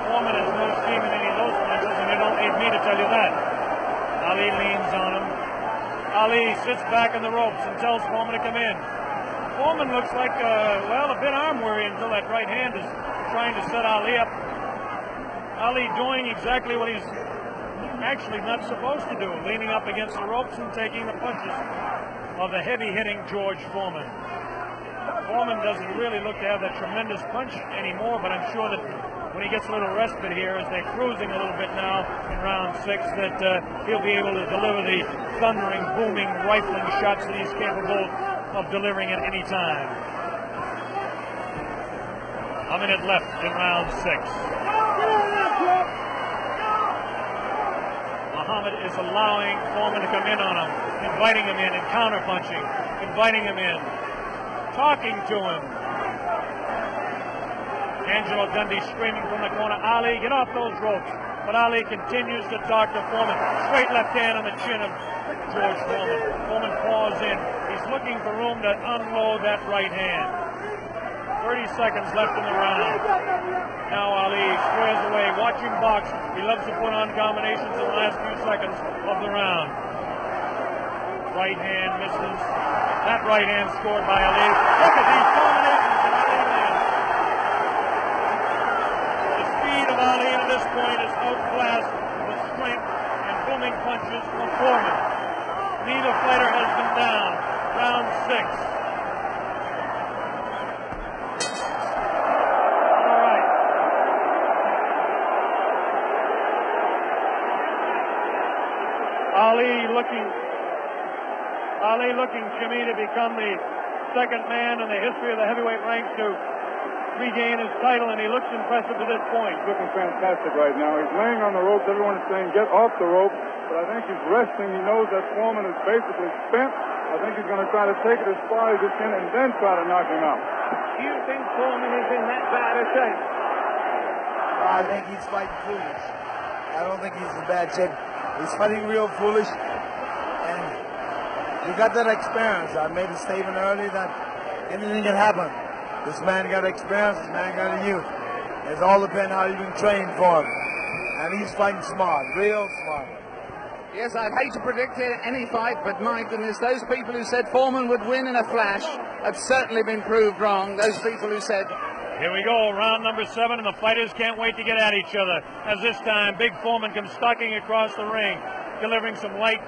Foreman has no steam in any of those punches, and you don't need me to tell you that. Ali leans on him. Ali sits back in the ropes and tells Foreman to come in. Foreman looks like, well, a bit arm weary until that right hand is trying to set Ali up. Ali doing exactly what he's actually not supposed to do, leaning up against the ropes and taking the punches of the heavy-hitting George Foreman. Foreman doesn't really look to have that tremendous punch anymore, but I'm sure that when he gets a little respite here, as they're cruising a little bit now in round 6, that he'll be able to deliver the thundering, booming, rifling shots that he's capable of delivering at any time. A minute left in round 6. Mohamed is allowing Foreman to come in on him, inviting him in and counter-punching, inviting him in, talking to him. Angelo Dundee screaming from the corner, Ali, get off those ropes. But Ali continues to talk to Foreman. Straight left hand on the chin of George Foreman. Foreman falls in. He's looking for room to unload that right hand. 30 seconds left in the round. Now Ali squares away, watching box. He loves to put on combinations in the last few seconds of the round. Right hand misses. That right hand scored by Ali. Look at these combinations that Ali lands. The speed of Ali at this point is outclassed with strength and booming punches from Foreman. Neither fighter has been down. Round 6. Ali looking to me to become the second man in the history of the heavyweight ranks to regain his title, and he looks impressive to this point. He's looking fantastic right now. He's laying on the ropes. Everyone is saying, get off the rope. But I think he's resting. He knows that Foreman is basically spent. I think he's going to try to take it as far as he can and then try to knock him out. Do you think Foreman is in that bad a shape? I think he's fighting foolish. I don't think he's in bad shape. He's fighting real foolish. And you got that experience. I made a statement earlier that anything can happen. This man got experience, this man got a youth. It all depends how you've been trained for him. And he's fighting smart, real smart. Yes, I'd hate to predict any fight, but my goodness, those people who said Foreman would win in a flash have certainly been proved wrong. Those people who said... Here we go, round number 7, and the fighters can't wait to get at each other. As this time, Big Foreman comes stalking across the ring, delivering some light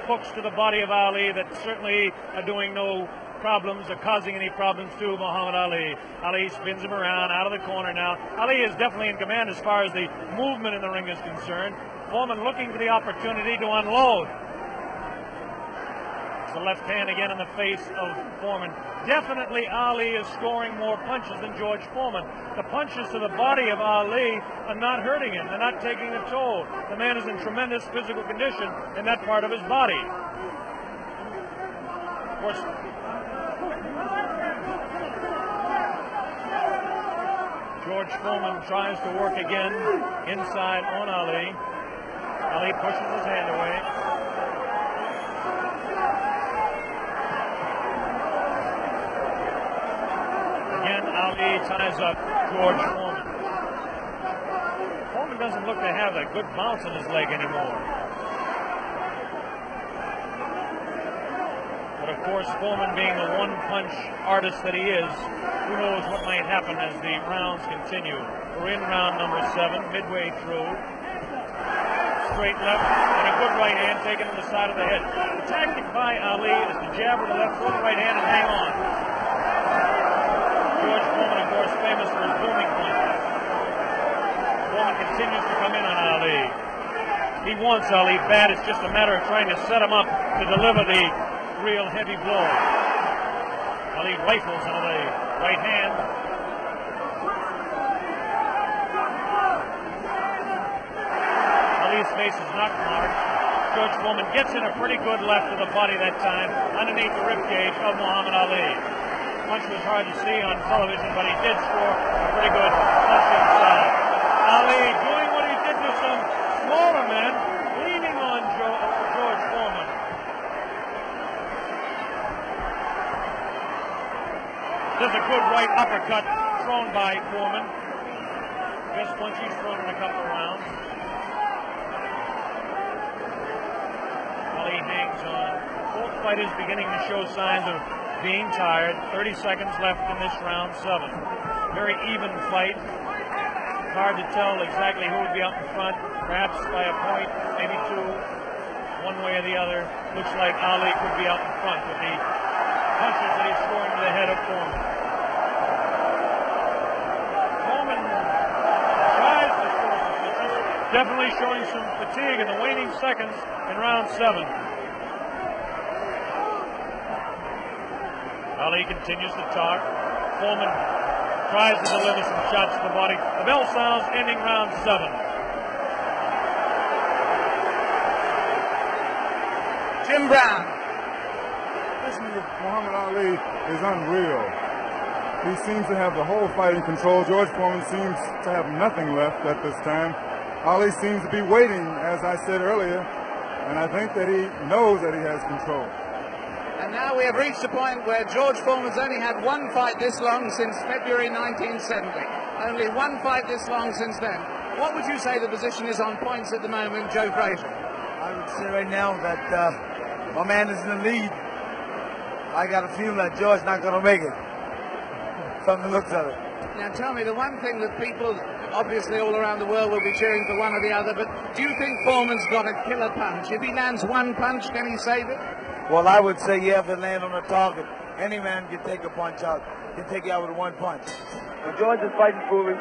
hooks to the body of Ali that certainly are doing no problems or causing any problems to Muhammad Ali. Ali spins him around out of the corner now. Ali is definitely in command as far as the movement in the ring is concerned. Foreman looking for the opportunity to unload. It's the left hand again in the face of Foreman. Definitely Ali is scoring more punches than George Foreman. The punches to the body of Ali are not hurting him. They're not taking a toll. The man is in tremendous physical condition in that part of his body. Of course, George Foreman tries to work again inside on Ali. Ali pushes his hand away. Again, Ali ties up George Foreman. Foreman doesn't look to have that good bounce in his leg anymore. But of course, Foreman being the one-punch artist that he is, who knows what might happen as the rounds continue. We're in round number 7, midway through. Straight left and a good right hand taken to the side of the head. The tactic by Ali is to jab with the left, throw the right hand, and hang on. George Foreman, of course, famous for his booming punches. Foreman continues to come in on Ali. He wants Ali bad. It's just a matter of trying to set him up to deliver the real heavy blow. Ali rifles into the right hand. Ali's face is not marked. George Foreman gets in a pretty good left to the body that time, underneath the ribcage of Muhammad Ali. Punch was hard to see on television, but he did score a pretty good punch inside. Ali doing what he did to some smaller men, leaning on George Foreman. There's a good right uppercut thrown by Foreman. Best punch he's thrown in a couple of rounds. Ali hangs on. Both fighters beginning to show signs of being tired. 30 seconds left in this round 7. Very even fight. Hard to tell exactly who would be out in front. Perhaps by a point, maybe 2. One way or the other. Looks like Ali could be out in front with the punches that he's scoring to the head of Foreman. Foreman tries to score some punches. Definitely showing some fatigue in the waning seconds in round 7. Ali continues to talk. Foreman tries to deliver some shots to the body. The bell sounds, ending round 7. Jim Brown. Listen, Muhammad Ali is unreal. He seems to have the whole fight in control. George Foreman seems to have nothing left at this time. Ali seems to be waiting, as I said earlier, and I think that he knows that he has control. And now we have reached a point where George Foreman's only had one fight this long since February 1970. Only one fight this long since then. What would you say the position is on points at the moment, Joe Frazier? I would say right now that my man is in the lead. I got a feeling that George's not going to make it from the looks of it. Now tell me, the one thing that people obviously all around the world will be cheering for one or the other, but do you think Foreman's got a killer punch? If he lands one punch, can he save it? Well, I would say you have to land on the target. Any man can take a punch out. Can take you out with one punch. Well, George is fighting foolish.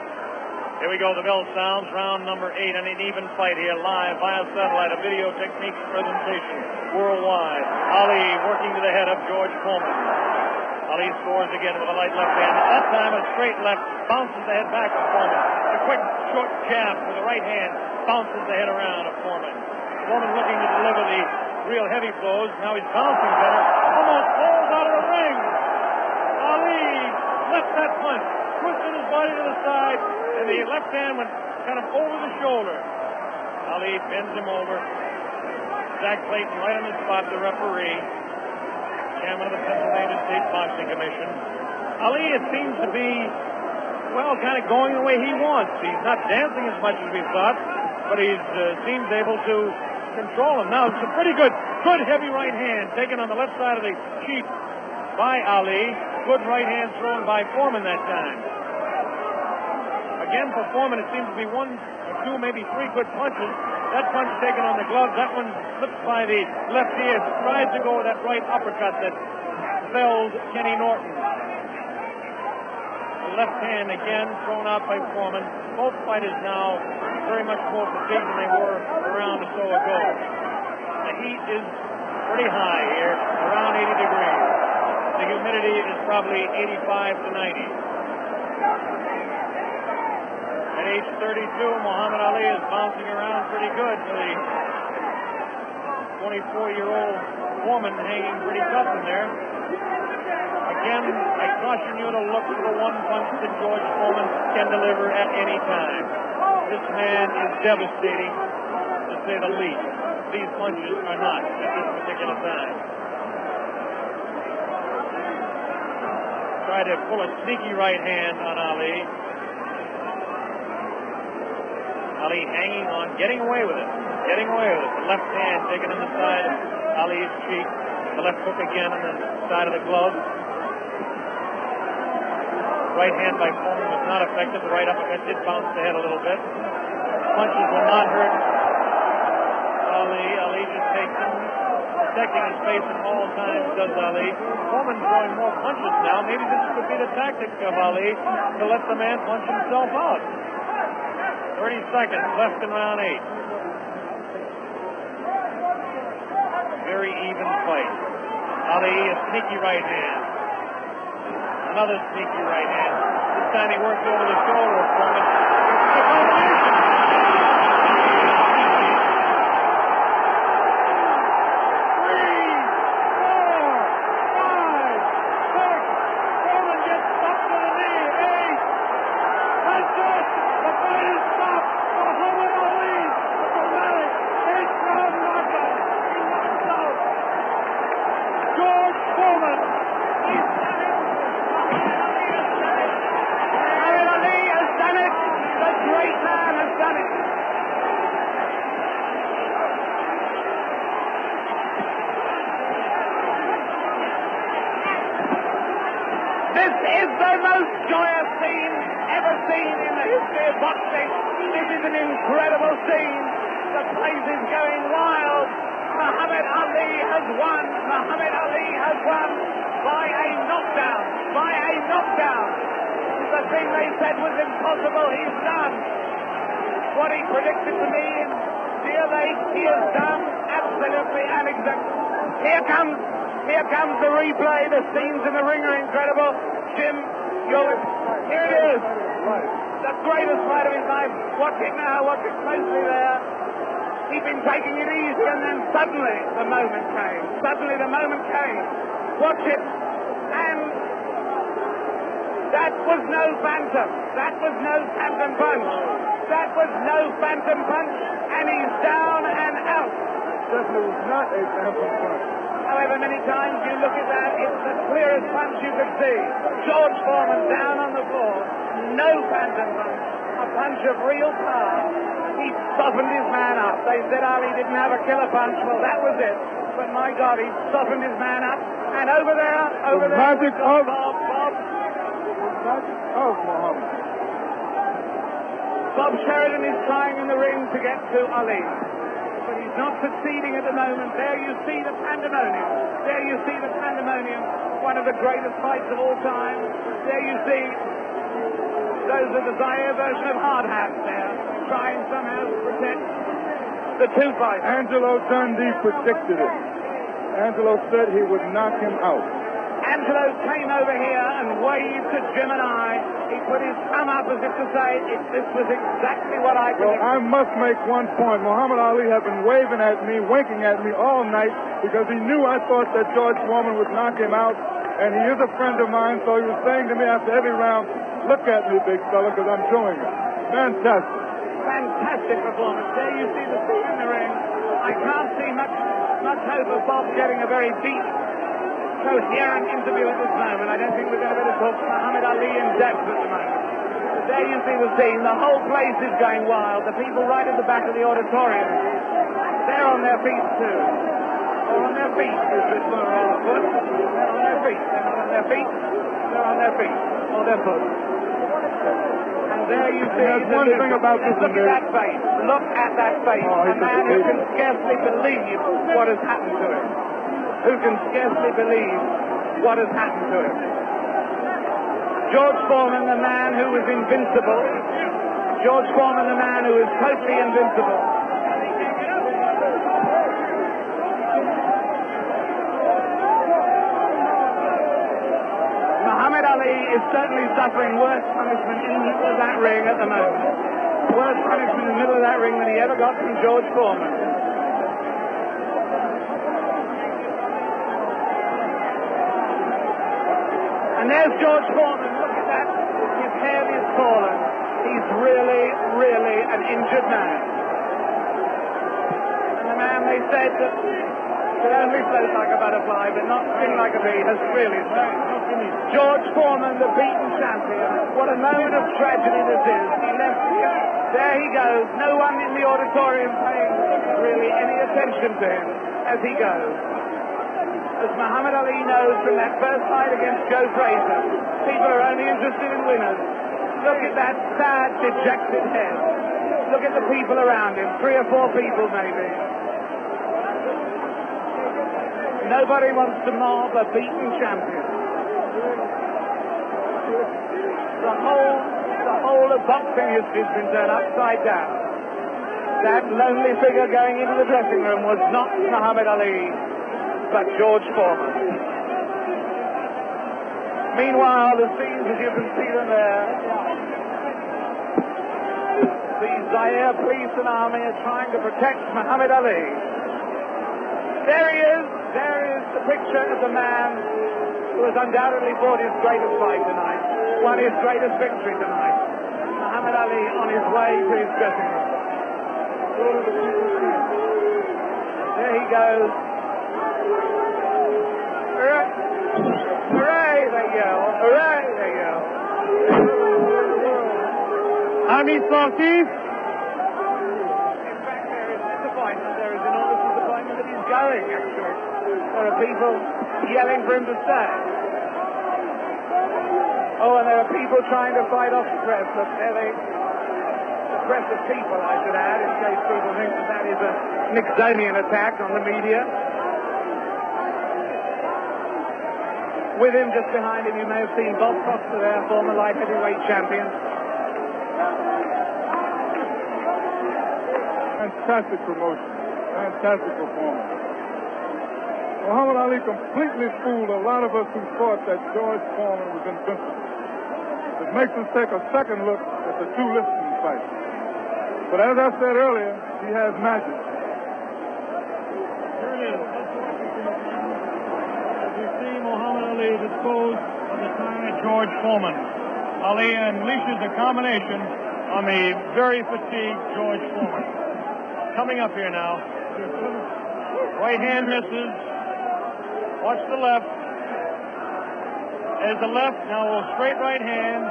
Here we go, the bell sounds, round number 8, and an even fight here, live via satellite, a video technique presentation worldwide. Ali working to the head of George Foreman. Ali scores again with a light left hand. That time a straight left, bounces the head back of Foreman. A quick short jab with the right hand, bounces the head around of Foreman. Foreman looking to deliver the real heavy blows. Now he's bouncing better. Almost falls out of the ring. Ali left that punch, twisted his body to the side, and the left hand went kind of over the shoulder. Ali bends him over. Zach Clayton right on the spot, the referee. Chairman of the Pennsylvania State Boxing Commission. Ali, it seems to be, well, kind of going the way he wants. He's not dancing as much as we thought, but he seems able to control him. Now, it's a pretty good heavy right hand taken on the left side of the cheek by Ali. Good right hand thrown by Foreman that time. Again, for Foreman, it seems to be 1 or 2, maybe 3 good punches. That punch taken on the glove, that one slips by the left ear, tries to go with that right uppercut that felled Kenny Norton. The left hand again thrown out by Foreman. Both fighters now very much more fatigued than they were a round or so ago. The heat is pretty high here, around 80 degrees. The humidity is probably 85 to 90. At age 32, Muhammad Ali is bouncing around pretty good for the 24-year-old Foreman, hanging pretty tough in there. Again, I caution you to look for the one punch that George Foreman can deliver at any time. This man is devastating, to say the least. These punches are not at this particular time. Try to pull a sneaky right hand on Ali. Ali hanging on, getting away with it. The left hand taken on the side of Ali's cheek. The left hook again on the side of the glove. Right hand by Foreman was not effective. The right uppercut did bounce the head a little bit. Punches will not hurt Ali. Ali just takes them, protecting his face at all times, does Ali. Foreman throwing more punches now. Maybe this could be the tactic of Ali to let the man punch himself out. 30 seconds left in round 8. Very even fight. Ali, a sneaky right hand. Another sneaky right hand. This time he worked over the shoulder of Foreman. This is the most joyous scene ever seen in the history of boxing. This is an incredible scene. The place is going wild. Muhammad Ali has won. Muhammad Ali has won by a knockdown. By a knockdown. The thing they said was impossible, he's done. What he predicted to me in Deer Lake, he has done absolutely and exactly. Here comes the replay. The scenes in the ring are incredible. Jim, here it is. The greatest fight of his life. Watch it now. Watch it closely there. He'd been taking it easy, and then suddenly the moment came. Watch it. And that was no phantom. That was no phantom punch. And he's down and out. Definitely was not a phantom punch. However many times you look at that, it's the clearest punch you could see. George Foreman down on the floor. No phantom punch. A punch of real power. He softened his man up. They said Ali didn't have a killer punch. Well, that was it. But my God, he softened his man up. And over there. Magic of Muhammad. Bob Sheridan is trying in the ring to get to Ali. But he's not succeeding at the moment. There you see the pandemonium. One of the greatest fights of all time. There you see those are the Zaire version of hard hats there, trying somehow to protect the two fighters. Angelo Dundee predicted it. Angelo said he would knock him out. Angelo came over here and waved to Jim and I. He put his thumb up as if to say, this was exactly what I predicted. Well, I must make one point. Muhammad Ali had been waving at me, winking at me all night because he knew I thought that George Foreman would knock him out. And he is a friend of mine, so he was saying to me after every round, look at me, big fella, because I'm showing it. Fantastic. Fantastic performance. There you see the scene in the ring. I can't see much hope of Bob getting a very deep, coherent interview at this moment. I don't think we're going to be able to talk to Muhammad Ali in depth at the moment. But there you see the scene. The whole place is going wild. The people right at the back of the auditorium, they're on their feet too. Or on their feet, is this more on foot? They're on their feet. They're not on their feet. They're on their feet. Or their foot. And there you see there's one thing about this. Look at that face. Look at that face. A man who can scarcely believe what has happened to him. Who can scarcely believe what has happened to him. George Foreman, the man who was invincible. George Foreman, the man who is totally invincible. Muhammad Ali is certainly suffering worse punishment in the middle of that ring at the moment. Worse punishment in the middle of that ring than he ever got from George Foreman. And there's George Foreman. Look at that. His head is fallen. He's really, really an injured man. And the man, they said, that could only float like a butterfly, but not sting like a bee, has really stung. George Foreman, the beaten champion. What a moment of tragedy this is. He left here. There he goes. No one in the auditorium paying really any attention to him as he goes. As Muhammad Ali knows from that first fight against Joe Frazier, people are only interested in winners. Look at that sad, dejected head. Look at the people around him. 3 or 4 people maybe. Nobody wants to mob a beaten champion. The whole of boxing history has been turned upside down. That lonely figure going into the dressing room was not Muhammad Ali, but George Foreman. Meanwhile, the scenes, as you can see them there, the Zaire police and army are trying to protect Muhammad Ali. There he is. There is the picture of the man who has undoubtedly fought his greatest fight tonight, won his greatest victory tonight. Muhammad Ali on his way to his dressing room. There he goes. Hooray! Hooray! They yell. Hooray! They yell. Amis sportifs. In fact, there is disappointment. There is enormous disappointment that he's going, actually. There are people yelling for him to stay. Oh, and there are people trying to fight off the press. Look, there the press of people, I should add, in case people think that is a Nixonian attack on the media. With him, just behind him, you may have seen Bob Foster there, former light heavyweight champion. Fantastic promotion. Fantastic performance. Muhammad Ali completely fooled a lot of us who thought that George Foreman was invincible. It makes us take a second look at the 2 listing fights. But as I said earlier, he has magic. Here it is. As we see Muhammad Ali dispose of the tyrant George Foreman. Ali unleashes a combination on the very fatigued George Foreman. Coming up here now. Right hand misses. Watch the left. There's the left. Now a straight right hand.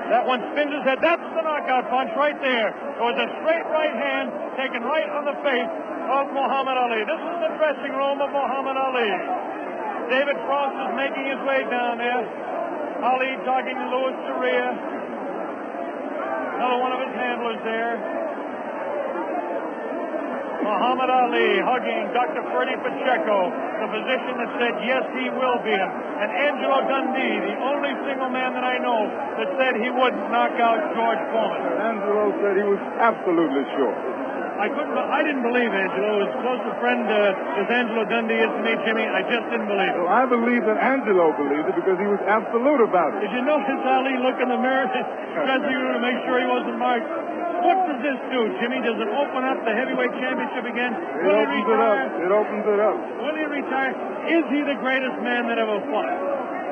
That one spins his head. That's the knockout punch right there. It was a straight right hand taken right on the face of Muhammad Ali. This is the dressing room of Muhammad Ali. David Frost is making his way down there. Ali talking to Louis Soria. Another one of his handlers there. Muhammad Ali hugging Dr. Freddie Pacheco, the physician that said yes, he will beat him. And Angelo Dundee, the only single man that I know that said he would knock out George Foreman. Angelo said he was absolutely sure. I didn't believe Angelo. As close a friend as Angelo Dundee is to me, Jimmy, I just didn't believe it. Well, I believe that Angelo believed it because he was absolute about it. Did you notice Ali look in the mirror, dressing room to make sure he wasn't marked? What does this do, Jimmy? Does it open up the heavyweight championship again? Will he retire? It opens it up. Will he retire? Is he the greatest man that ever fought?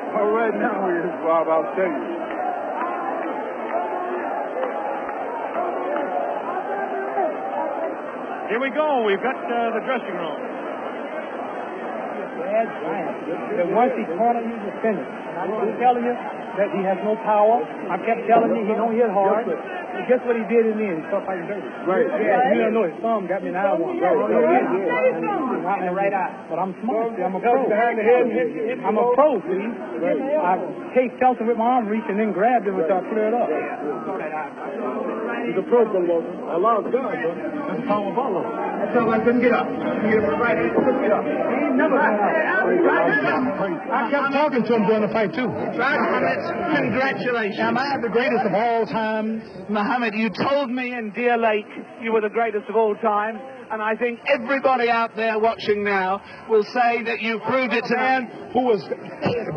Well, right now he is, Bob, I'll tell you. Here we go. We've got the dressing room. That once he caught him, he was finished. I was telling you that he has no power. I kept telling you he don't hit hard. And guess what he did in the end? He started fighting dirty. Right. Yeah, you don't know. His thumb got me in the eye once. Not in the right eye. But I'm smart. See, I'm a pro. I'm a pro, see. I felt him with my arm reach and then grabbed him until I cleared up. He's a pro, Allah's God, bro. That's the power of Allah. I told him I couldn't get up. Couldn't get up with the right hand. Couldn't get up. He ain't never got up. I kept talking to him during the fight, too. Congratulations. Am I the greatest of all time? Mohamed, you told me in Deer Lake you were the greatest of all time, and I think everybody out there watching now will say that you proved it to man who was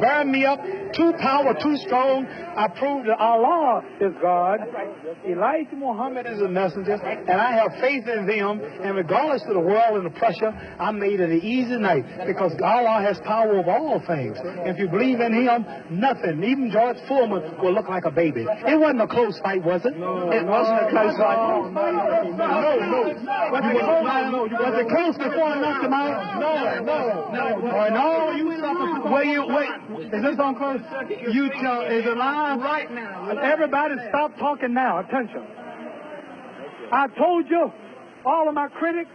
bearing me up, too powerful, too strong. I proved that Allah is God, Elijah Muhammad is a messenger, and I have faith in them, and regardless of the world and the pressure, I made it an easy night, because Allah has power over all things. If you believe in him, nothing, even George Foreman, will look like a baby. It wasn't a close fight, was it? No, it wasn't a close fight. No. Was it close before I knocked him out? No. Wait. Is this on close? You tell, is it live? Right now. Everybody stop talking now. Attention. I told you, all of my critics,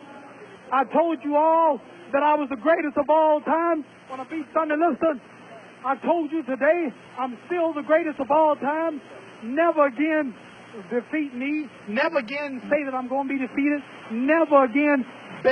I told you all that I was the greatest of all time when I beat Sonny Liston. I told you today I'm still the greatest of all time. Never again defeat me. Never again say that I'm going to be defeated. Never again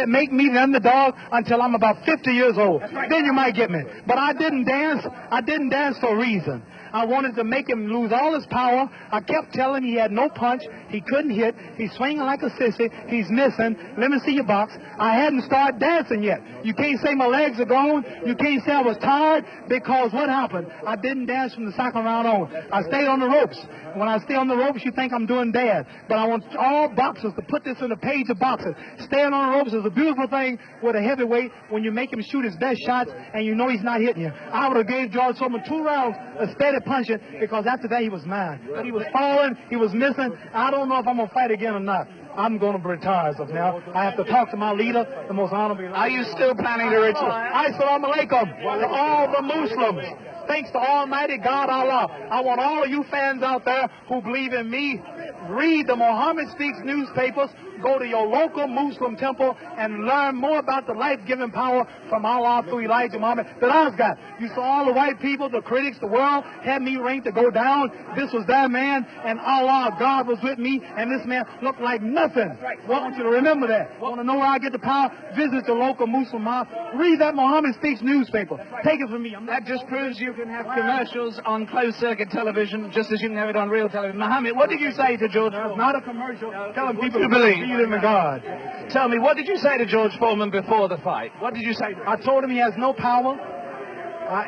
make me the underdog until I'm about 50 years old. Then you might get me. But I didn't dance. I didn't dance for a reason. I wanted to make him lose all his power. I kept telling him he had no punch. He couldn't hit. He's swinging like a sissy. He's missing. Let me see your box. I hadn't started dancing yet. You can't say my legs are gone. You can't say I was tired, because what happened? I didn't dance from the second round on. I stayed on the ropes. When I stay on the ropes, you think I'm doing bad. But I want all boxers to put this in the page of boxing. Staying on the ropes is a beautiful thing with a heavyweight when you make him shoot his best shots and you know he's not hitting you. I would have gave George Foreman 2 rounds of steady punching, because after that he was mine. But he was falling, he was missing. I don't know if I'm going to fight again or not. I'm going to retire as of now. I have to talk to my leader, the most honorable. Are you still planning to retire? Assalamu alaikum to all the Muslims. Thanks to Almighty God Allah. I want all of you fans out there who believe in me, read the Muhammad Speaks newspapers, go to your local Muslim temple and learn more about the life-giving power from Allah through Elijah Muhammad that I've got. You saw all the white people, the critics, the world had me ranked to go down. This was that man, and Allah, God was with me, and this man looked like nothing. I want you to remember that. Want to know where I get the power? Visit the local Muslim mosque. Read that Muhammad Speaks newspaper. Take it from me. That just proves you can have commercials on closed-circuit television just as you can have it on real television. Mohamed, what did you say to George? Not a commercial. Telling people to believe in the God. Tell me, what did you say to George Foreman before the fight? What did you say to him? I told him he has no power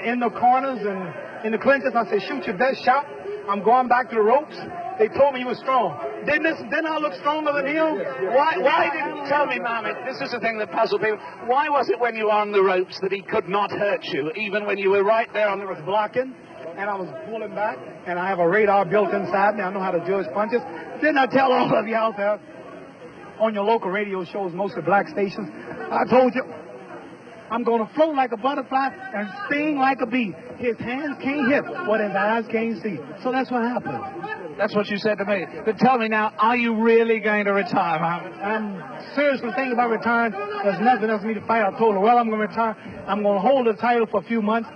in the corners and in the clinches. I said, shoot your best shot. I'm going back to the ropes. They told me he was strong. Didn't I look stronger than him? Why didn't tell me, Mohamed? This is the thing that puzzled people. Why was it when you were on the ropes that he could not hurt you, even when you were right there on the ropes? Blocking, and I was pulling back, and I have a radar built inside me. I know how to judge punches. Didn't I tell all of you out there on your local radio shows, mostly black stations? I told you, I'm going to float like a butterfly and sting like a bee. His hands can't hit what his eyes can't see. So that's what happened. That's what you said to me. But tell me now, are you really going to retire, Mohamed? I'm seriously thinking about retiring. There's nothing else for me to fight. I told her, well, I'm going to retire. I'm going to hold the title for a few months.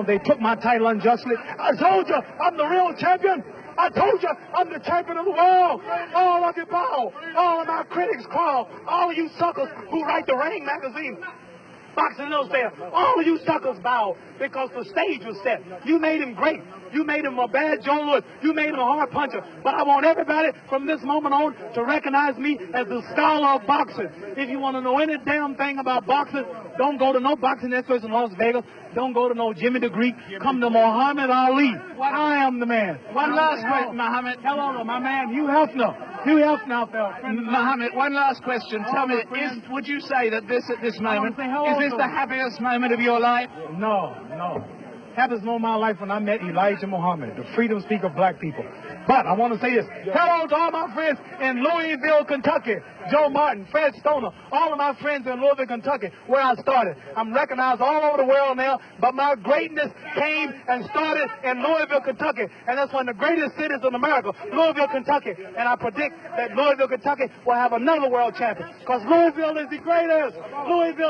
They took my title unjustly. I told you, I'm the real champion. I told you I'm the champion of the world. All of you bow. All of my critics crawl. All of you suckers who write the Ring magazine, Boxing Illustrated, all of you suckers bow because the stage was set. You made him great. You made him a bad Joe. You made him a hard puncher. But I want everybody from this moment on to recognize me as the scholar of boxing. If you want to know any damn thing about boxing, don't go to no boxing experts in Las Vegas. Don't go to no Jimmy the Greek. Come to Mohamed Ali. I am the man. One last question, Mohamed. Hello, my man, Hugh Hefner. Hugh Hefner out there. Mohamed, one last question. Tell me, would you say that this at this moment, is this the happiest moment of your life? No. Happiest moment of my life when I met Elijah Muhammad, the freedom speaker of black people. But I want to say this. Hello to all my friends in Louisville, Kentucky. Joe Martin, Fred Stoner, all of my friends in Louisville, Kentucky, where I started. I'm recognized all over the world now, but my greatness came and started in Louisville, Kentucky. And that's one of the greatest cities in America, Louisville, Kentucky. And I predict that Louisville, Kentucky will have another world champion because Louisville is the greatest. Louisville